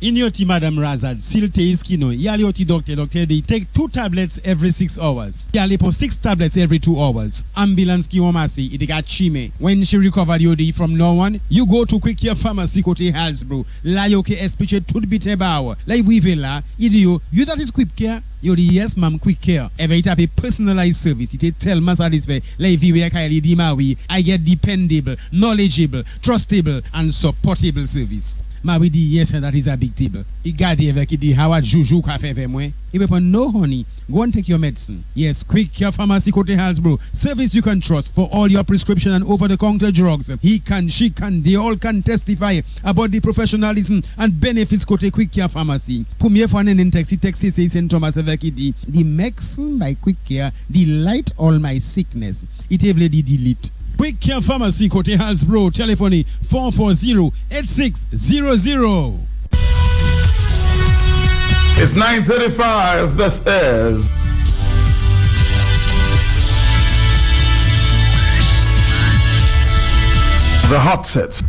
In your team, Madam Razad, Silte Iskino, Yalioti doctor, they take 2 tablets every 6 hours. Yalipo 6 tablets every 2 hours. Ambulance Kiwamasi, it got Chime. When she recovered Yodi from no one, you go to Quick Care Pharmacy, Kote Halsbro, Layoke Espiche, Tudbitebao, Like Wivela, Idio, you that is Quick Care? Yodi, yes, ma'am, Quick Care. Every type of personalized service, it tell me satisfy, like Viwe Kaili Dimawi, I get dependable, knowledgeable, trustable, and supportable service. Ma we di yes, that is a big table. I gadi avec di Howard Juju cafe avec moi. If you no honey, go and take your medicine. Yes, Quick Care Pharmacy Kote Halsbro. Service you can trust for all your prescription and over-the-counter drugs. He can, she can, they all can testify about the professionalism and benefits Kote Quick Care Pharmacy. Premier for an taxi say St. Thomas avec the medicine by Quick Care delight all my sickness. It every delete. Quick Care Pharmacy, Kote Halsbro, telephone 440-8600. It's 9:35. This is the Hot Set.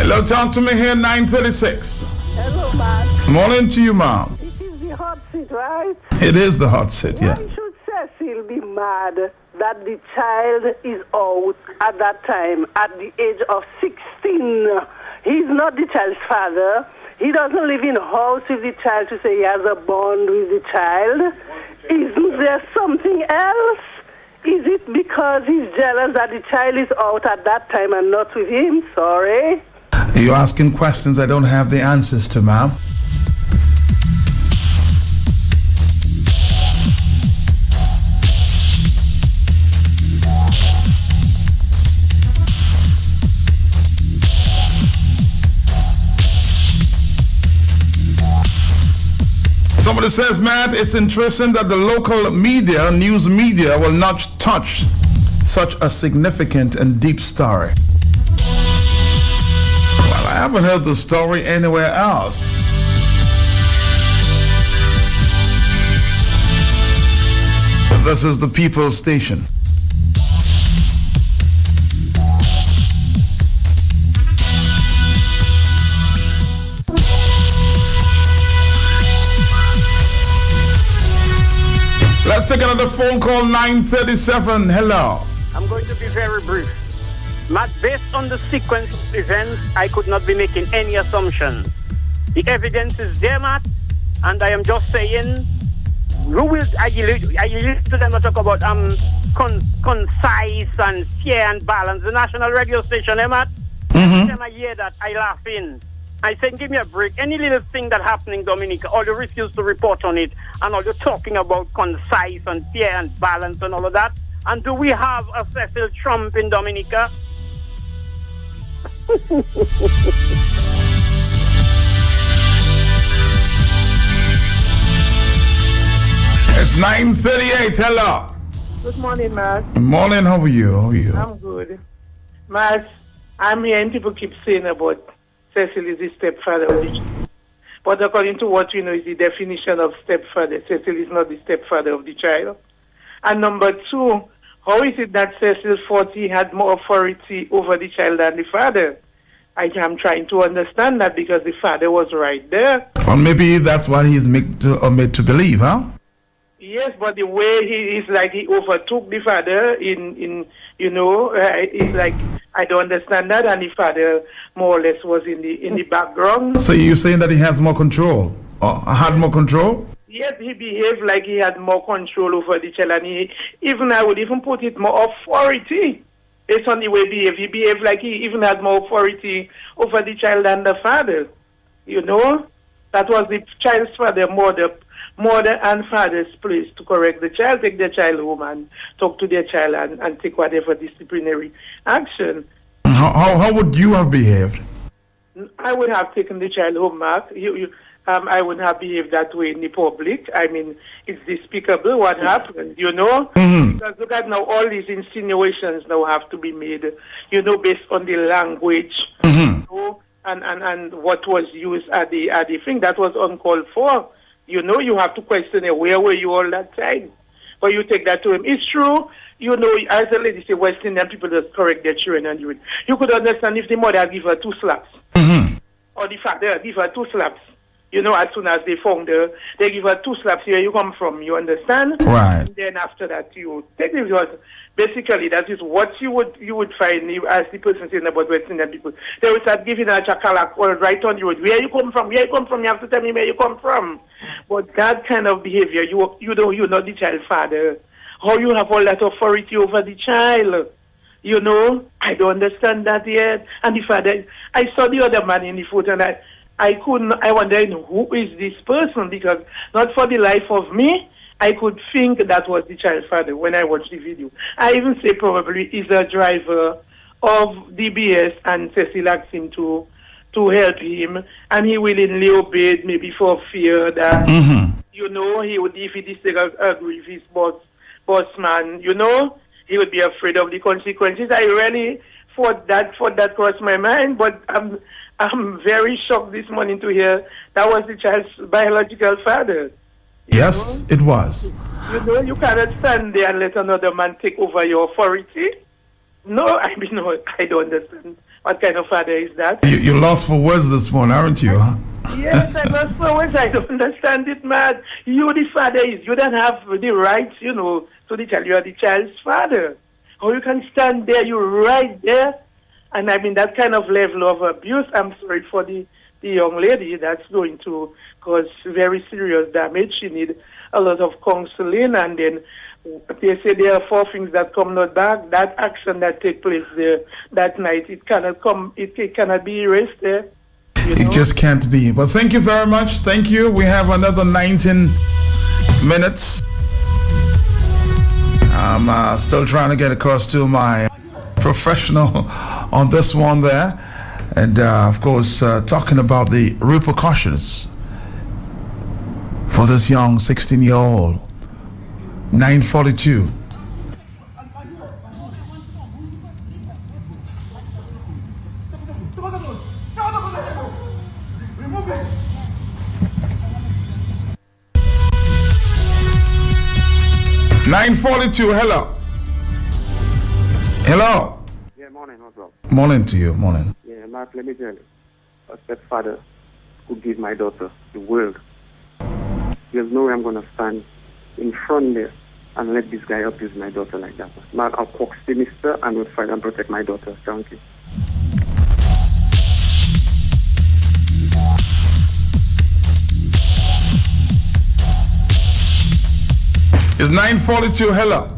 Hello, talk to me here, 9:36. Hello, man. Morning to you, Mom. It is the hot seat, right? It is the Hot Set, yeah. Why should Cecil be mad that the child is out at that time, at the age of 16? He's not the child's father. He doesn't live in a house with the child to say he has a bond with the child. Isn't there something else? Is it because he's jealous that the child is out at that time and not with him? Sorry. You're asking questions I don't have the answers to, ma'am. Somebody says, Matt, it's interesting that the local media, news media, will not touch such a significant and deep story. Well, I haven't heard the story anywhere else. But this is the People's Station. Let's take another phone call, 937. Hello. I'm going to be very brief. Matt, based on the sequence of events, I could not be making any assumptions. The evidence is there, Matt, and I am just saying, I used to them to talk about concise and fair and balanced. The national radio station, Matt? Every time I hear that, I laugh in. I say, give me a break. Any little thing that happening in Dominica, all you refuse to report on it, and all you're talking about concise and fair and balanced and all of that. And do we have a Cecil Trump in Dominica? It's 9:38. Hello. Good morning, Matt. Good morning. How are you? I'm good. Matt, I'm hearing people keep saying about Cecil is the stepfather of the child. But according to what we know is the definition of stepfather, Cecil is not the stepfather of the child. And number two, how is it that Cecil 40 had more authority over the child than the father? I am trying to understand that because the father was right there. Or maybe that's what he's made to believe, huh? Yes, but the way he is like he overtook the father in it's like I don't understand that, and the father more or less was in the background. So you're saying that he has more control, or had more control? Yes, he behaved like he had more control over the child, and I would even put it more authority based on the way he behaved. He behaved like he even had more authority over the child than the father. You know, that was the child's father, mother and father's place to correct the child, take the child home and talk to their child and take whatever disciplinary action. How would you have behaved? I would have taken the child home, Mark. I wouldn't have behaved that way in the public. I mean, it's despicable what happened, you know? Because look at now, all these insinuations now have to be made, you know, based on the language, you know, and what was used at the thing that was uncalled for. You know, you have to question it. Where were you all that time? But you take that to him. It's true. You know, as the lady said, West Indian people just correct their children and do it. You could understand if the mother give her 2 slaps. Or the father give her 2 slaps. You know, as soon as they found her, they give her 2 slaps. Here you come from. You understand? Right. And then after that, you take it. Basically, that is what you would find, as the person saying about West Indian people. They would start giving her chakalak or right on the road. Where you come from? Where you come from? You have to tell me where you come from. But that kind of behavior, you're not the child's father. How you have all that authority over the child? You know, I don't understand that yet. And the father, I saw the other man in the photo, and I wonder who is this person, because not for the life of me, I could think that was the child's father when I watched the video. I even say probably is a driver of DBS, and Cecil asked him to help him, and he willingly obeyed, maybe for fear that, you know, he would, if he disagree with his boss man, you know, he would be afraid of the consequences. I really thought that crossed my mind, but I'm very shocked this morning to hear that was the child's biological father. Yes, it was. You know, you cannot stand there and let another man take over your authority. No, I mean, no, I don't understand. What kind of father is that? You lost for words this morning, aren't you? Huh? Yes, I lost for words. I don't understand it, man. You, the father, you don't have the rights, you know, to the child. You are the child's father. Or you can stand there, you're right there. And I mean, that kind of level of abuse, I'm sorry for the young lady, that's going to cause very serious damage. She needs a lot of counseling, and then they say there are 4 things that come not back. That action that take place there that night, it cannot be erased there. It just can't be. But thank you very much. Thank you. We have another 19 minutes. I'm still trying to get across to my professional on this one there. And of course, talking about the repercussions for this young 16-year-old. 942. Hello. Hello. Yeah, morning, what's up? Morning to you, morning. Yeah, Mark, let me tell you. A stepfather could give my daughter the world. There's no way I'm going to stand in front there and let this guy abuse my daughter like that. Mark, I'll coax the mister and will fight and protect my daughter. Thank you. It's 9:42. Hello.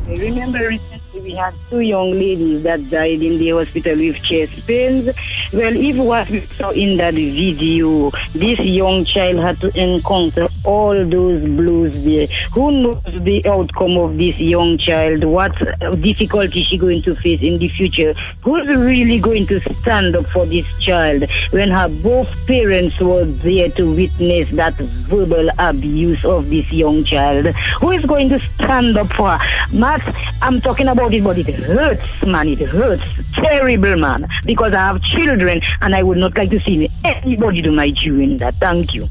Remember recently we had 2 young ladies that died in the hospital with chest pains. Well, if what we saw in that video, this young child had to encounter all those blows there. Who knows the outcome of this young child? What difficulty she going to face in the future? Who's really going to stand up for this child when her both parents were there to witness that verbal abuse of this young child? Who is going to stand up for her? Max, I'm talking about it, but it hurts, man. It hurts. Terrible, man. Because I have children and I would not like to see anybody do my doing that. Thank you.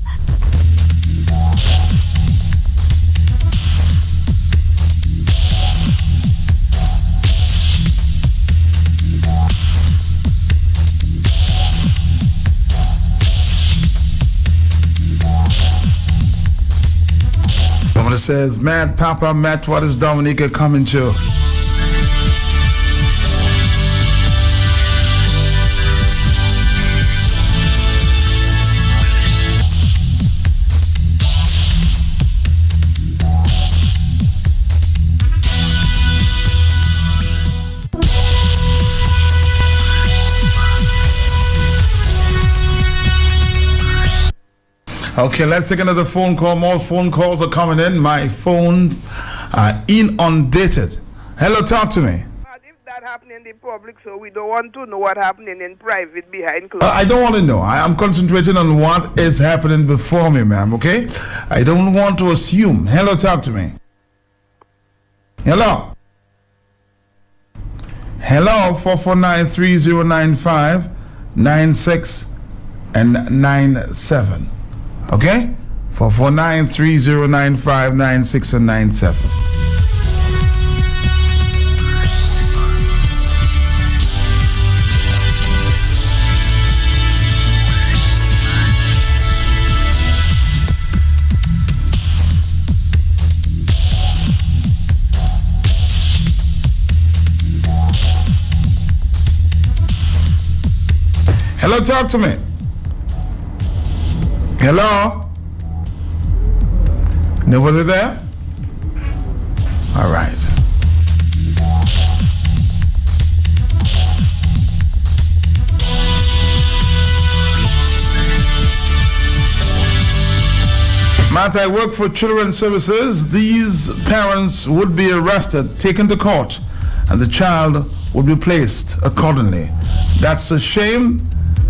Somebody says, Matt, Papa, Matt, what is Dominica coming to? Okay, let's take another phone call. More phone calls are coming in. My phones are inundated. Hello, talk to me. That happening in the public, so we don't want to know what happening in private behind closed. I don't want to know. I am concentrating on what is happening before me, ma'am, okay? I don't want to assume. Hello, talk to me. Hello. Hello, 449-3095-96 and 97. Okay? 449-3095-96 and 97. Hello, talk to me. Hello? Nobody there? All right. Matt, I work for Children's Services. These parents would be arrested, taken to court, and the child would be placed accordingly. That's a shame.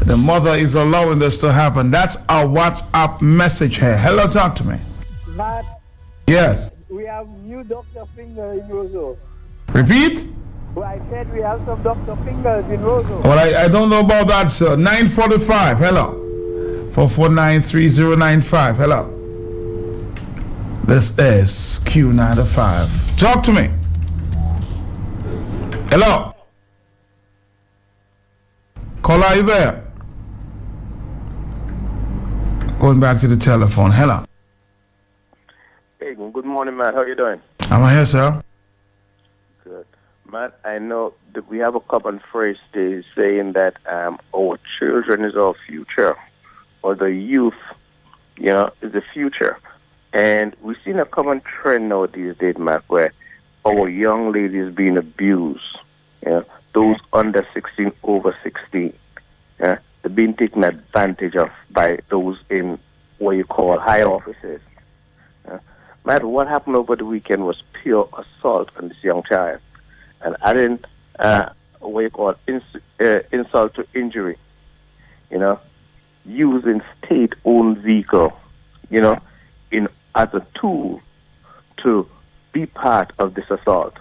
The mother is allowing this to happen. That's our WhatsApp message here. Hello, talk to me. Matt. Yes. We have new Dr. Finger in Roseau. Repeat? Well, I said we have some Dr. Fingers in Roseau. Well, I don't know about that, sir. 945. Hello. 449-3095. Hello. This is Q95. Talk to me. Hello. Caller, are you there? Going back to the telephone. Hello. Hey, good morning, Matt. How you doing? I'm here, sir. Good. Matt, I know that we have a common phrase today saying that our children is our future, or the youth, is the future. And we've seen a common trend now these days, Matt, where our young ladies being abused. Those under 16, over 16. They're being taken advantage of by those in what you call high offices. Matt, what happened over the weekend was pure assault on this young child. And adding what you call insult to injury. Using state-owned vehicle, as a tool to be part of this assault.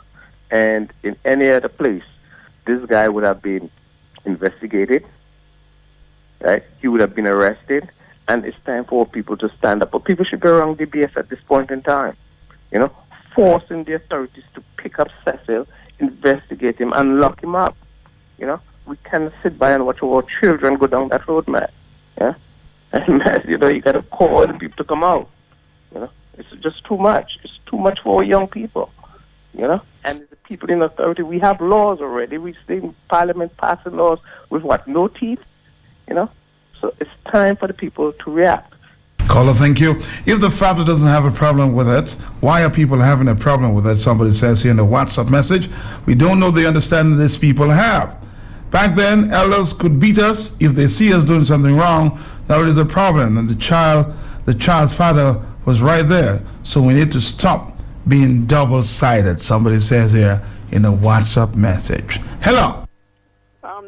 And in any other place, this guy would have been investigated, right? He would have been arrested, and it's time for people to stand up. But people should be around DBS at this point in time, forcing the authorities to pick up Cecil, investigate him, and lock him up. We cannot sit by and watch our children go down that road, man. Yeah, and you got to call the people to come out. It's just too much. It's too much for our young people. And the people in authority, we have laws already. We stay in Parliament passing laws with what? No teeth? So it's time for the people to react. Caller, thank you. If the father doesn't have a problem with it, why are people having a problem with it? Somebody says here in the WhatsApp message. We don't know the understanding these people have. Back then, elders could beat us if they see us doing something wrong. Now it is a problem. And the child's father was right there. So we need to stop being double-sided. Somebody says here in a WhatsApp message. Hello.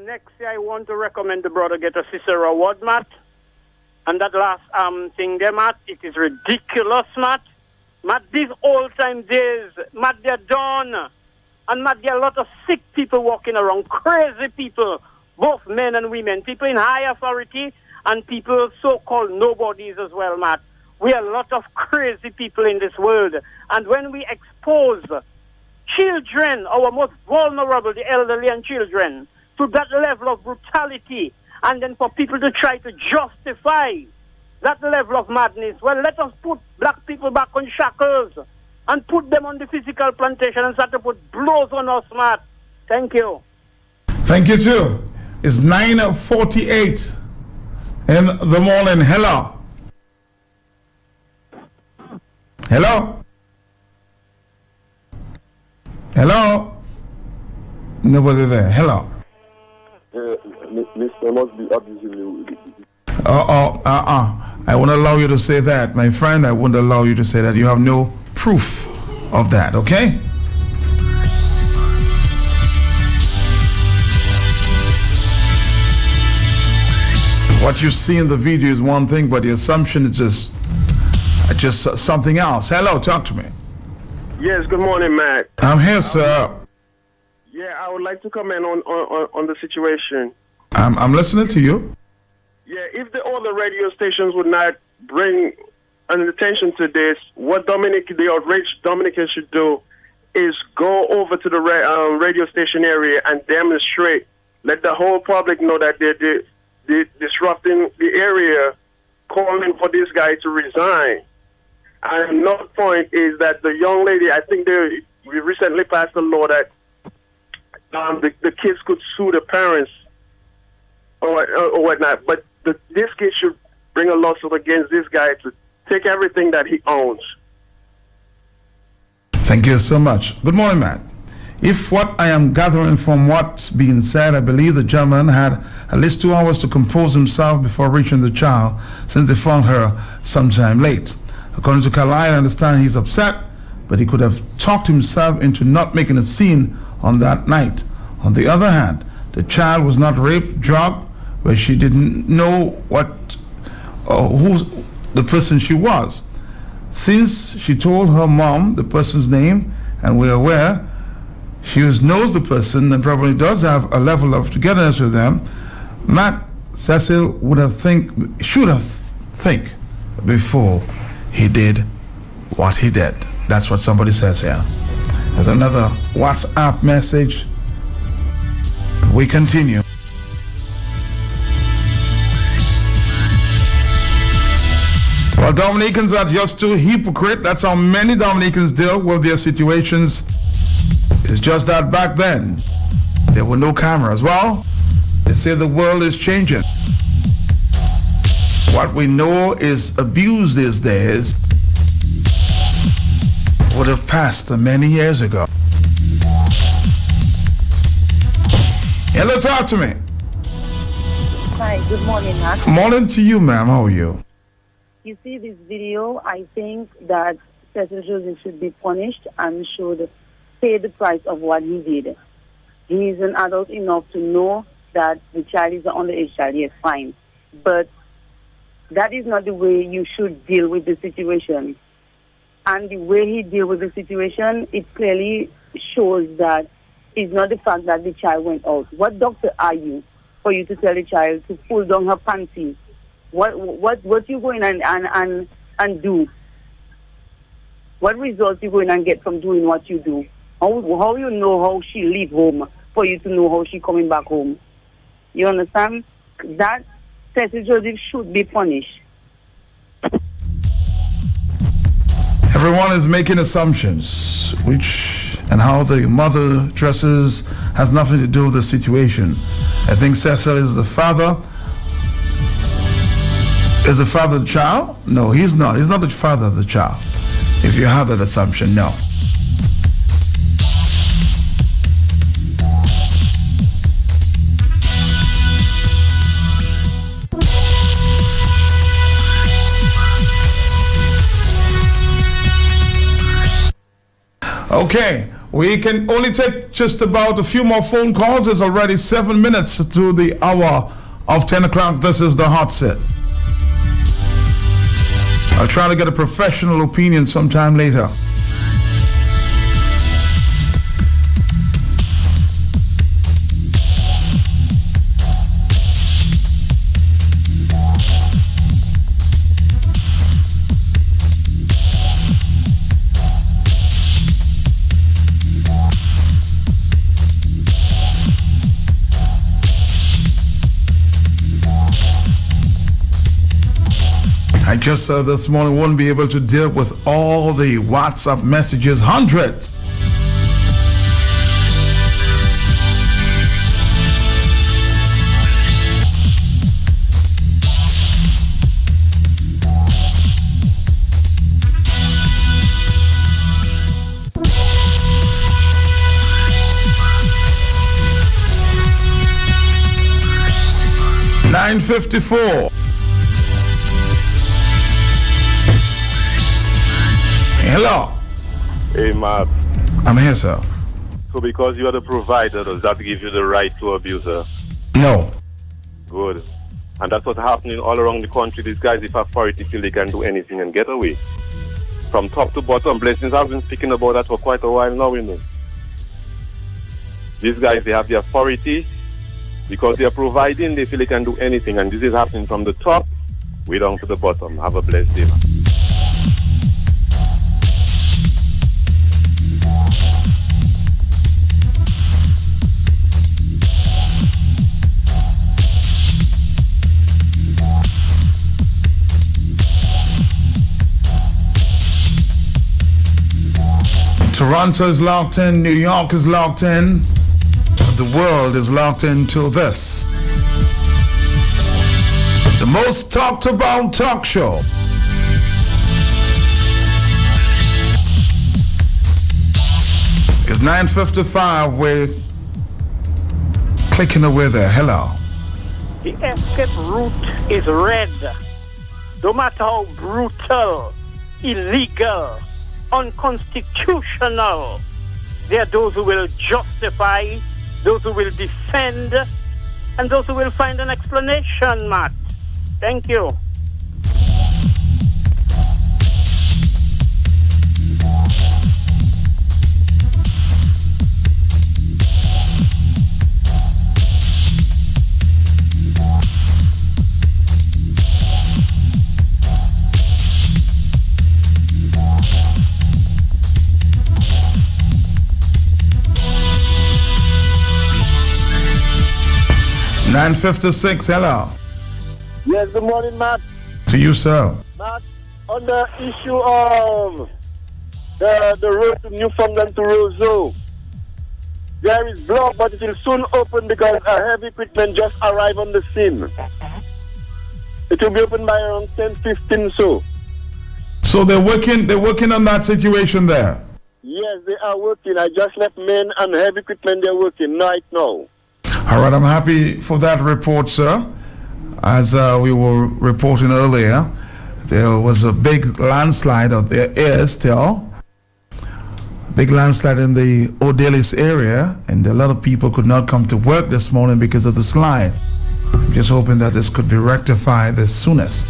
Next year, I want to recommend the brother get a Cicero award, Matt. And that last thing there, Matt, it is ridiculous, Matt. Matt, these old-time days, Matt, they're done. And Matt, there are a lot of sick people walking around, crazy people, both men and women, people in high authority and people so-called nobodies as well, Matt. We are a lot of crazy people in this world. And when we expose children, our most vulnerable, the elderly and children, to that level of brutality, and then for people to try to justify that level of madness, well, let us put black people back on shackles and put them on the physical plantation and start to put blows on us, Matt. Thank you. Thank you, too. It's 9:48 in the morning. Hello. Hello? Hello? Nobody there. Hello? Mr. must be abusing you. I won't allow you to say that, my friend. I won't allow you to say that. You have no proof of that, okay? What you see in the video is one thing, but the assumption is just something else. Hello, talk to me. Yes, good morning, Matt. I'm here, sir. Yeah, I would like to comment on the situation. I'm listening to you. Yeah, if the other radio stations would not bring an attention to this, what the outraged Dominican should do is go over to the radio station area and demonstrate. Let the whole public know that they're disrupting the area, calling for this guy to resign. And another point is that the young lady, I think we recently passed a law that the kids could sue the parents or whatnot. But this kid should bring a lawsuit against this guy to take everything that he owns. Thank you so much. Good morning, Matt. If what I am gathering from what's being said, I believe the gentleman had at least 2 hours to compose himself before reaching the child, since they found her sometime late. According to Carlisle, I understand he's upset, but he could have talked himself into not making a scene on that night. On the other hand, the child was not raped, drugged, where she didn't know who the person she was. Since she told her mom the person's name, and we're aware she knows the person and probably does have a level of togetherness with them, Matt Cecil should have think before he did what he did. That's what somebody says here. There's another WhatsApp message. We continue. Well, Dominicans are just too hypocrite. That's how many Dominicans deal with their situations. It's just that back then, there were no cameras. Well, they say the world is changing. What we know is abuse these days would have passed many years ago. Hello, talk to me. Hi, good morning, Matt. Morning to you, ma'am. How are you? You see this video, I think that Cecil Joseph should be punished and should pay the price of what he did. He is an adult enough to know that the child is an underage child, yes, fine. But that is not the way you should deal with the situation. And the way he dealt with the situation, it clearly shows that it's not the fact that the child went out. What doctor are you for you to tell the child to pull down her panties? What you going and do? What results you going and get from doing what you do? How you know how she leave home for you to know how she coming back home? You understand? That Cecil Joseph should be punished. Everyone is making assumptions, which and how the mother dresses has nothing to do with the situation. I think Cecil is the father. Is the father the child? No, he's not. He's not the father of the child. If you have that assumption, no. Okay, we can only take just about a few more phone calls. It's already 7 minutes to the hour of 10 o'clock. This is the Hot Set. I'll try to get a professional opinion sometime later. I just said this morning won't be able to deal with all the WhatsApp messages, hundreds. $9:54. Hello. Hey, Matt. I'm here, sir. So because you are the provider, does that give you the right to abuse her? No. Good. And that's what's happening all around the country. These guys, if authority feel they can do anything and get away. From top to bottom, Blessings, I've been speaking about that for quite a while now, you know. These guys, they have the authority because they are providing, they feel they can do anything. And this is happening from the top way down to the bottom. Have a blessed day, man. Toronto is locked in, New York is locked in, the world is locked into this. The most talked about talk show. It's 9:55, we're clicking away there. Hello. The escape route is red. No matter how brutal, illegal, unconstitutional, there are those who will justify, those who will defend, and those who will find an explanation, Matt. Thank you. $9.56, hello. Yes, good morning, Matt. To you, sir. Matt, on the issue of the road to Newfoundland to Roseau, there is blocked, but it will soon open because a heavy equipment just arrived on the scene. It will be open by around 10:15 so. So they're working on that situation there. Yes, they are working. I just left men and heavy equipment. They're working right now. All right, I'm happy for that report, sir. As we were reporting earlier, there was a big landslide, or there is still a big landslide in the Odalis area, and a lot of people could not come to work this morning because of the slide. I'm just hoping that this could be rectified as soonest.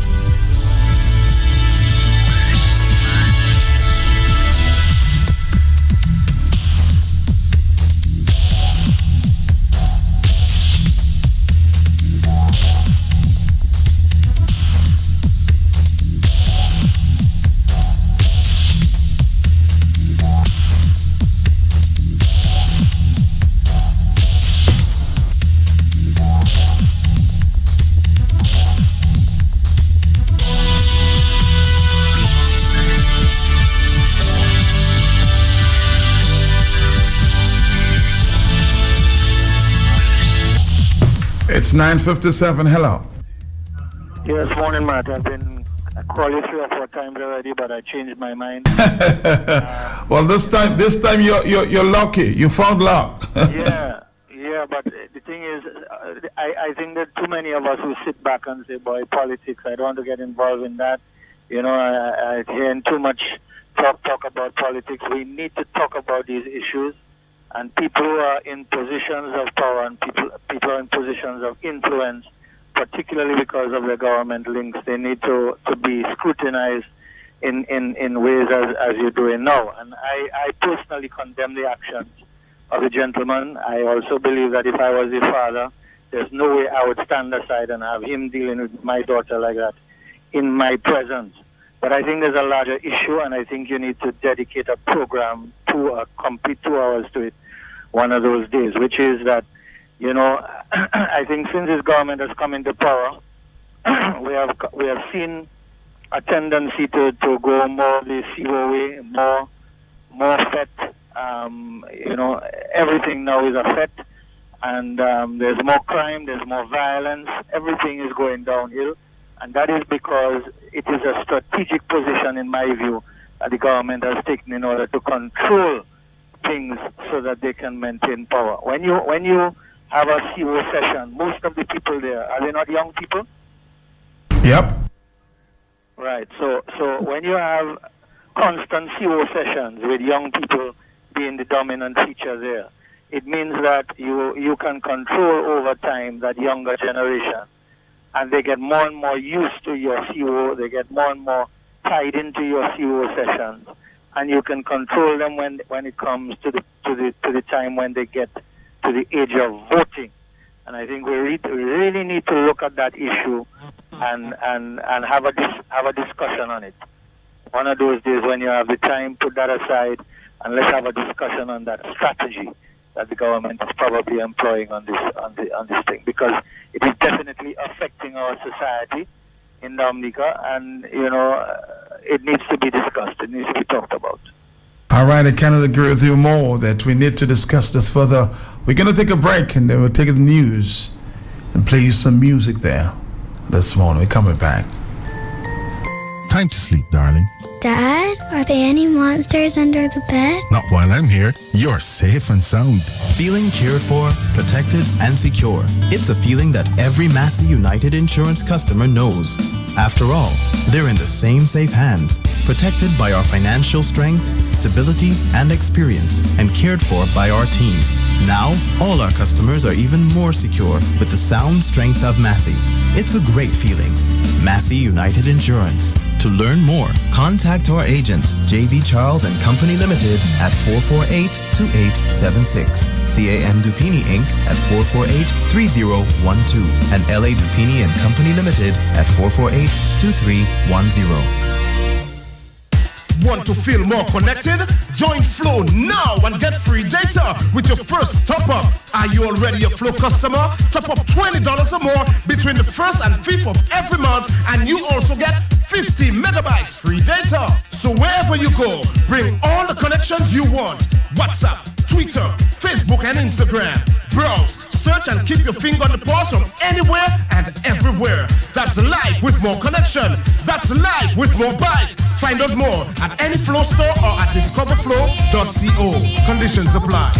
It's 9:57. Hello. Yes, morning, Matt. I've been calling 3 or 4 times already, but I changed my mind. Well, this time you're lucky. You found luck. Yeah, but the thing is, I think that too many of us who sit back and say, boy, politics, I don't want to get involved in that. You know, I hear too much talk about politics. We need to talk about these issues. And people who are in positions of power and people are in positions of influence, particularly because of their government links, they need to be scrutinized in ways as you're doing now. And I personally condemn the actions of the gentleman. I also believe that if I was his father, there's no way I would stand aside and have him dealing with my daughter like that in my presence. But I think there's a larger issue, and I think you need to dedicate a program to a complete 2 hours to it one of those days, which is that, you know, I think since this government has come into power, we have seen a tendency to go more the CEO way, more FET. You know, everything now is a FET, and there's more crime, there's more violence, everything is going downhill, and that is because it is a strategic position, in my view, that the government has taken in order to control things so that they can maintain power. When you have a CEO session, most of the people there, are they not young people? Yep. Right. So when you have constant CO sessions with young people being the dominant feature there. It means that you can control over time that younger generation, and they get more and more used to your CO. They get more and more tied into your CO sessions, and you can control them when it comes to the time when they get to the age of voting. And I think we really need to look at that issue and have a discussion on it. One of those days when you have the time, put that aside, and let's have a discussion on that strategy that the government is probably employing on this thing, because it is definitely affecting our society in Dominica, and it needs to be discussed. It needs to be talked about. All right, I cannot agree with you more that we need to discuss this further. We're going to take a break, and then we'll take the news and play you some music there this morning. We're coming back. Time to sleep, darling. Dad, are there any monsters under the bed? Not while I'm here. You're safe and sound. Feeling cared for, protected, and secure. It's a feeling that every Massey United Insurance customer knows. After all, they're in the same safe hands, protected by our financial strength, stability, and experience, and cared for by our team. Now, all our customers are even more secure with the sound strength of Massey. It's a great feeling. Massey United Insurance. To learn more, contact our agents, J.B. Charles and Company Limited at 448-2876, CAM Dupini Inc. at 448-3012, and L.A. Dupini and Company Limited at 448-2310. Want to feel more connected? Join Flow now and get free data with your first top-up. Are you already a Flow customer? Top up $20 or more between the 1st and 5th of every month, and you also get 50 megabytes free data. So wherever you go, bring all the connections you want. WhatsApp, Twitter, Facebook, and Instagram. Browse, search, and keep your finger on the pulse from anywhere and everywhere. That's live with more connection. That's live with more byte. Find out more at any Flow store or at discoverflow.co. Conditions apply.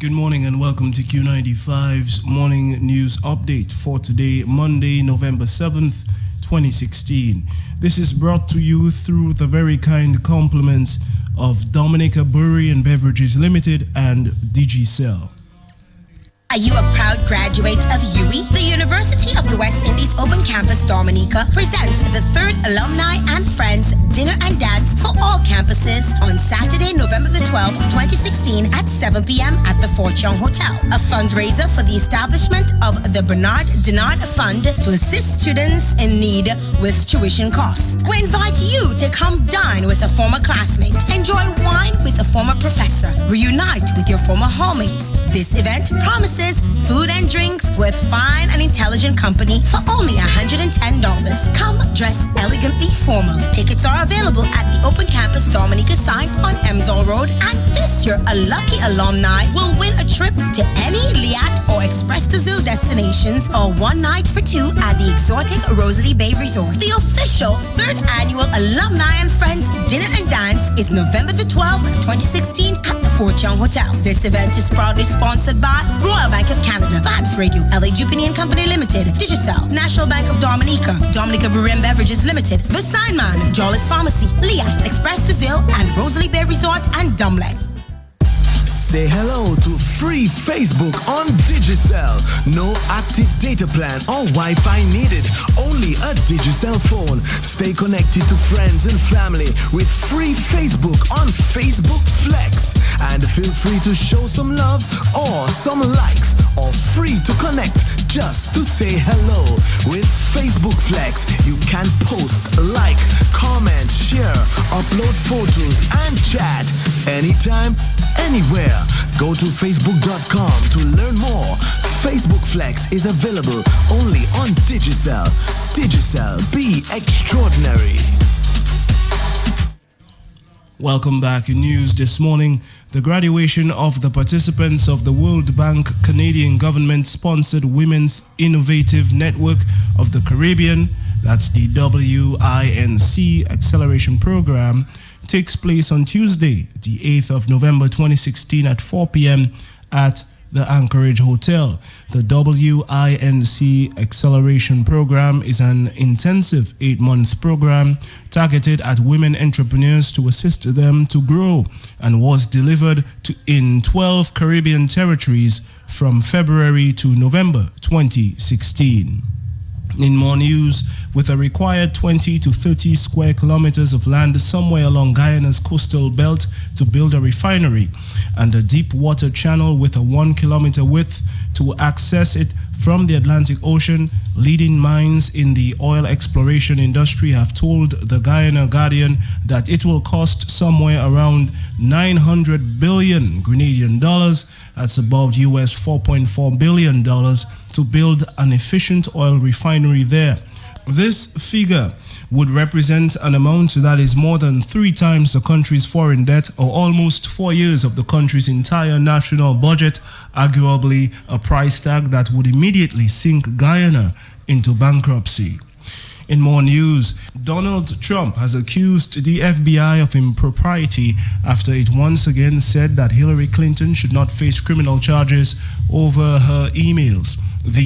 Good morning and welcome to Q95's morning news update for today, Monday, November 7th, 2016. This is brought to you through the very kind compliments of Dominica Brewery and Beverages Limited and Digicel. Are you a proud graduate of UWI? The University of the West Indies Open Campus Dominica presents the 3rd Alumni and Friends Dinner and Dance for all campuses on Saturday, November the 12th, 2016 at 7 p.m. at the Fort Young Hotel. A fundraiser for the establishment of the Bernard Dinard Fund to assist students in need with tuition costs. We invite you to come dine with a former classmate, enjoy wine with a former professor, reunite with your former hallmates. This event promises food and drinks with fine and intelligent company for only $110. Come dressed elegantly formal. Tickets are available at the Open Campus Dominica site on Emsall Road, and this year a lucky alumni will win a trip to any Liat or Express to Zil destinations or one night for two at the exotic Rosalie Bay Resort. The official 3rd annual Alumni and Friends Dinner and Dance is November the 12th, 2016 at the Fort Young Hotel. This event is proudly sponsored by Royal Bank of Canada, Vibes Radio, L.A. Dupini and Company Limited, Digicel, National Bank of Dominica, Dominica Brewery and Beverages Limited, The Sign Man, Jollis Pharmacy, Liat, Express to Zil, and Rosalie Bay Resort and Dumlet. Say hello to free Facebook on Digicel. No active data plan or Wi-Fi needed. Only a Digicel phone. Stay connected to friends and family with free Facebook on Facebook Flex. And feel free to show some love or some likes, or free to connect just to say hello. With Facebook Flex, you can post, like, comment, share, upload photos, and chat anytime, anywhere. Go to facebook.com to learn more. Facebook Flex is available only on Digicel. Digicel, be extraordinary. Welcome back in news this morning. the graduation of the participants of the World Bank Canadian government-sponsored Women's Innovative Network of the Caribbean, that's the WINC Acceleration Program, takes place on Tuesday, the 8th of November 2016 at 4 p.m. at the Anchorage Hotel. The WINC Acceleration Program is an intensive 8-month program targeted at women entrepreneurs to assist them to grow and was delivered in 12 Caribbean territories from February to November 2016. In more news, with a required 20 to 30 square kilometers of land somewhere along Guyana's coastal belt to build a refinery and a deep water channel with a 1 kilometer width to access it from the Atlantic Ocean, leading minds in the oil exploration industry have told the Guyana Guardian that it will cost somewhere around 900 billion Grenadian dollars, that's about US $4.4 billion, to build an efficient oil refinery there. This figure would represent an amount that is more than 3 times the country's foreign debt, or almost 4 years of the country's entire national budget, arguably a price tag that would immediately sink Guyana into bankruptcy. In more news, Donald Trump has accused the FBI of impropriety after it once again said that Hillary Clinton should not face criminal charges over her emails. The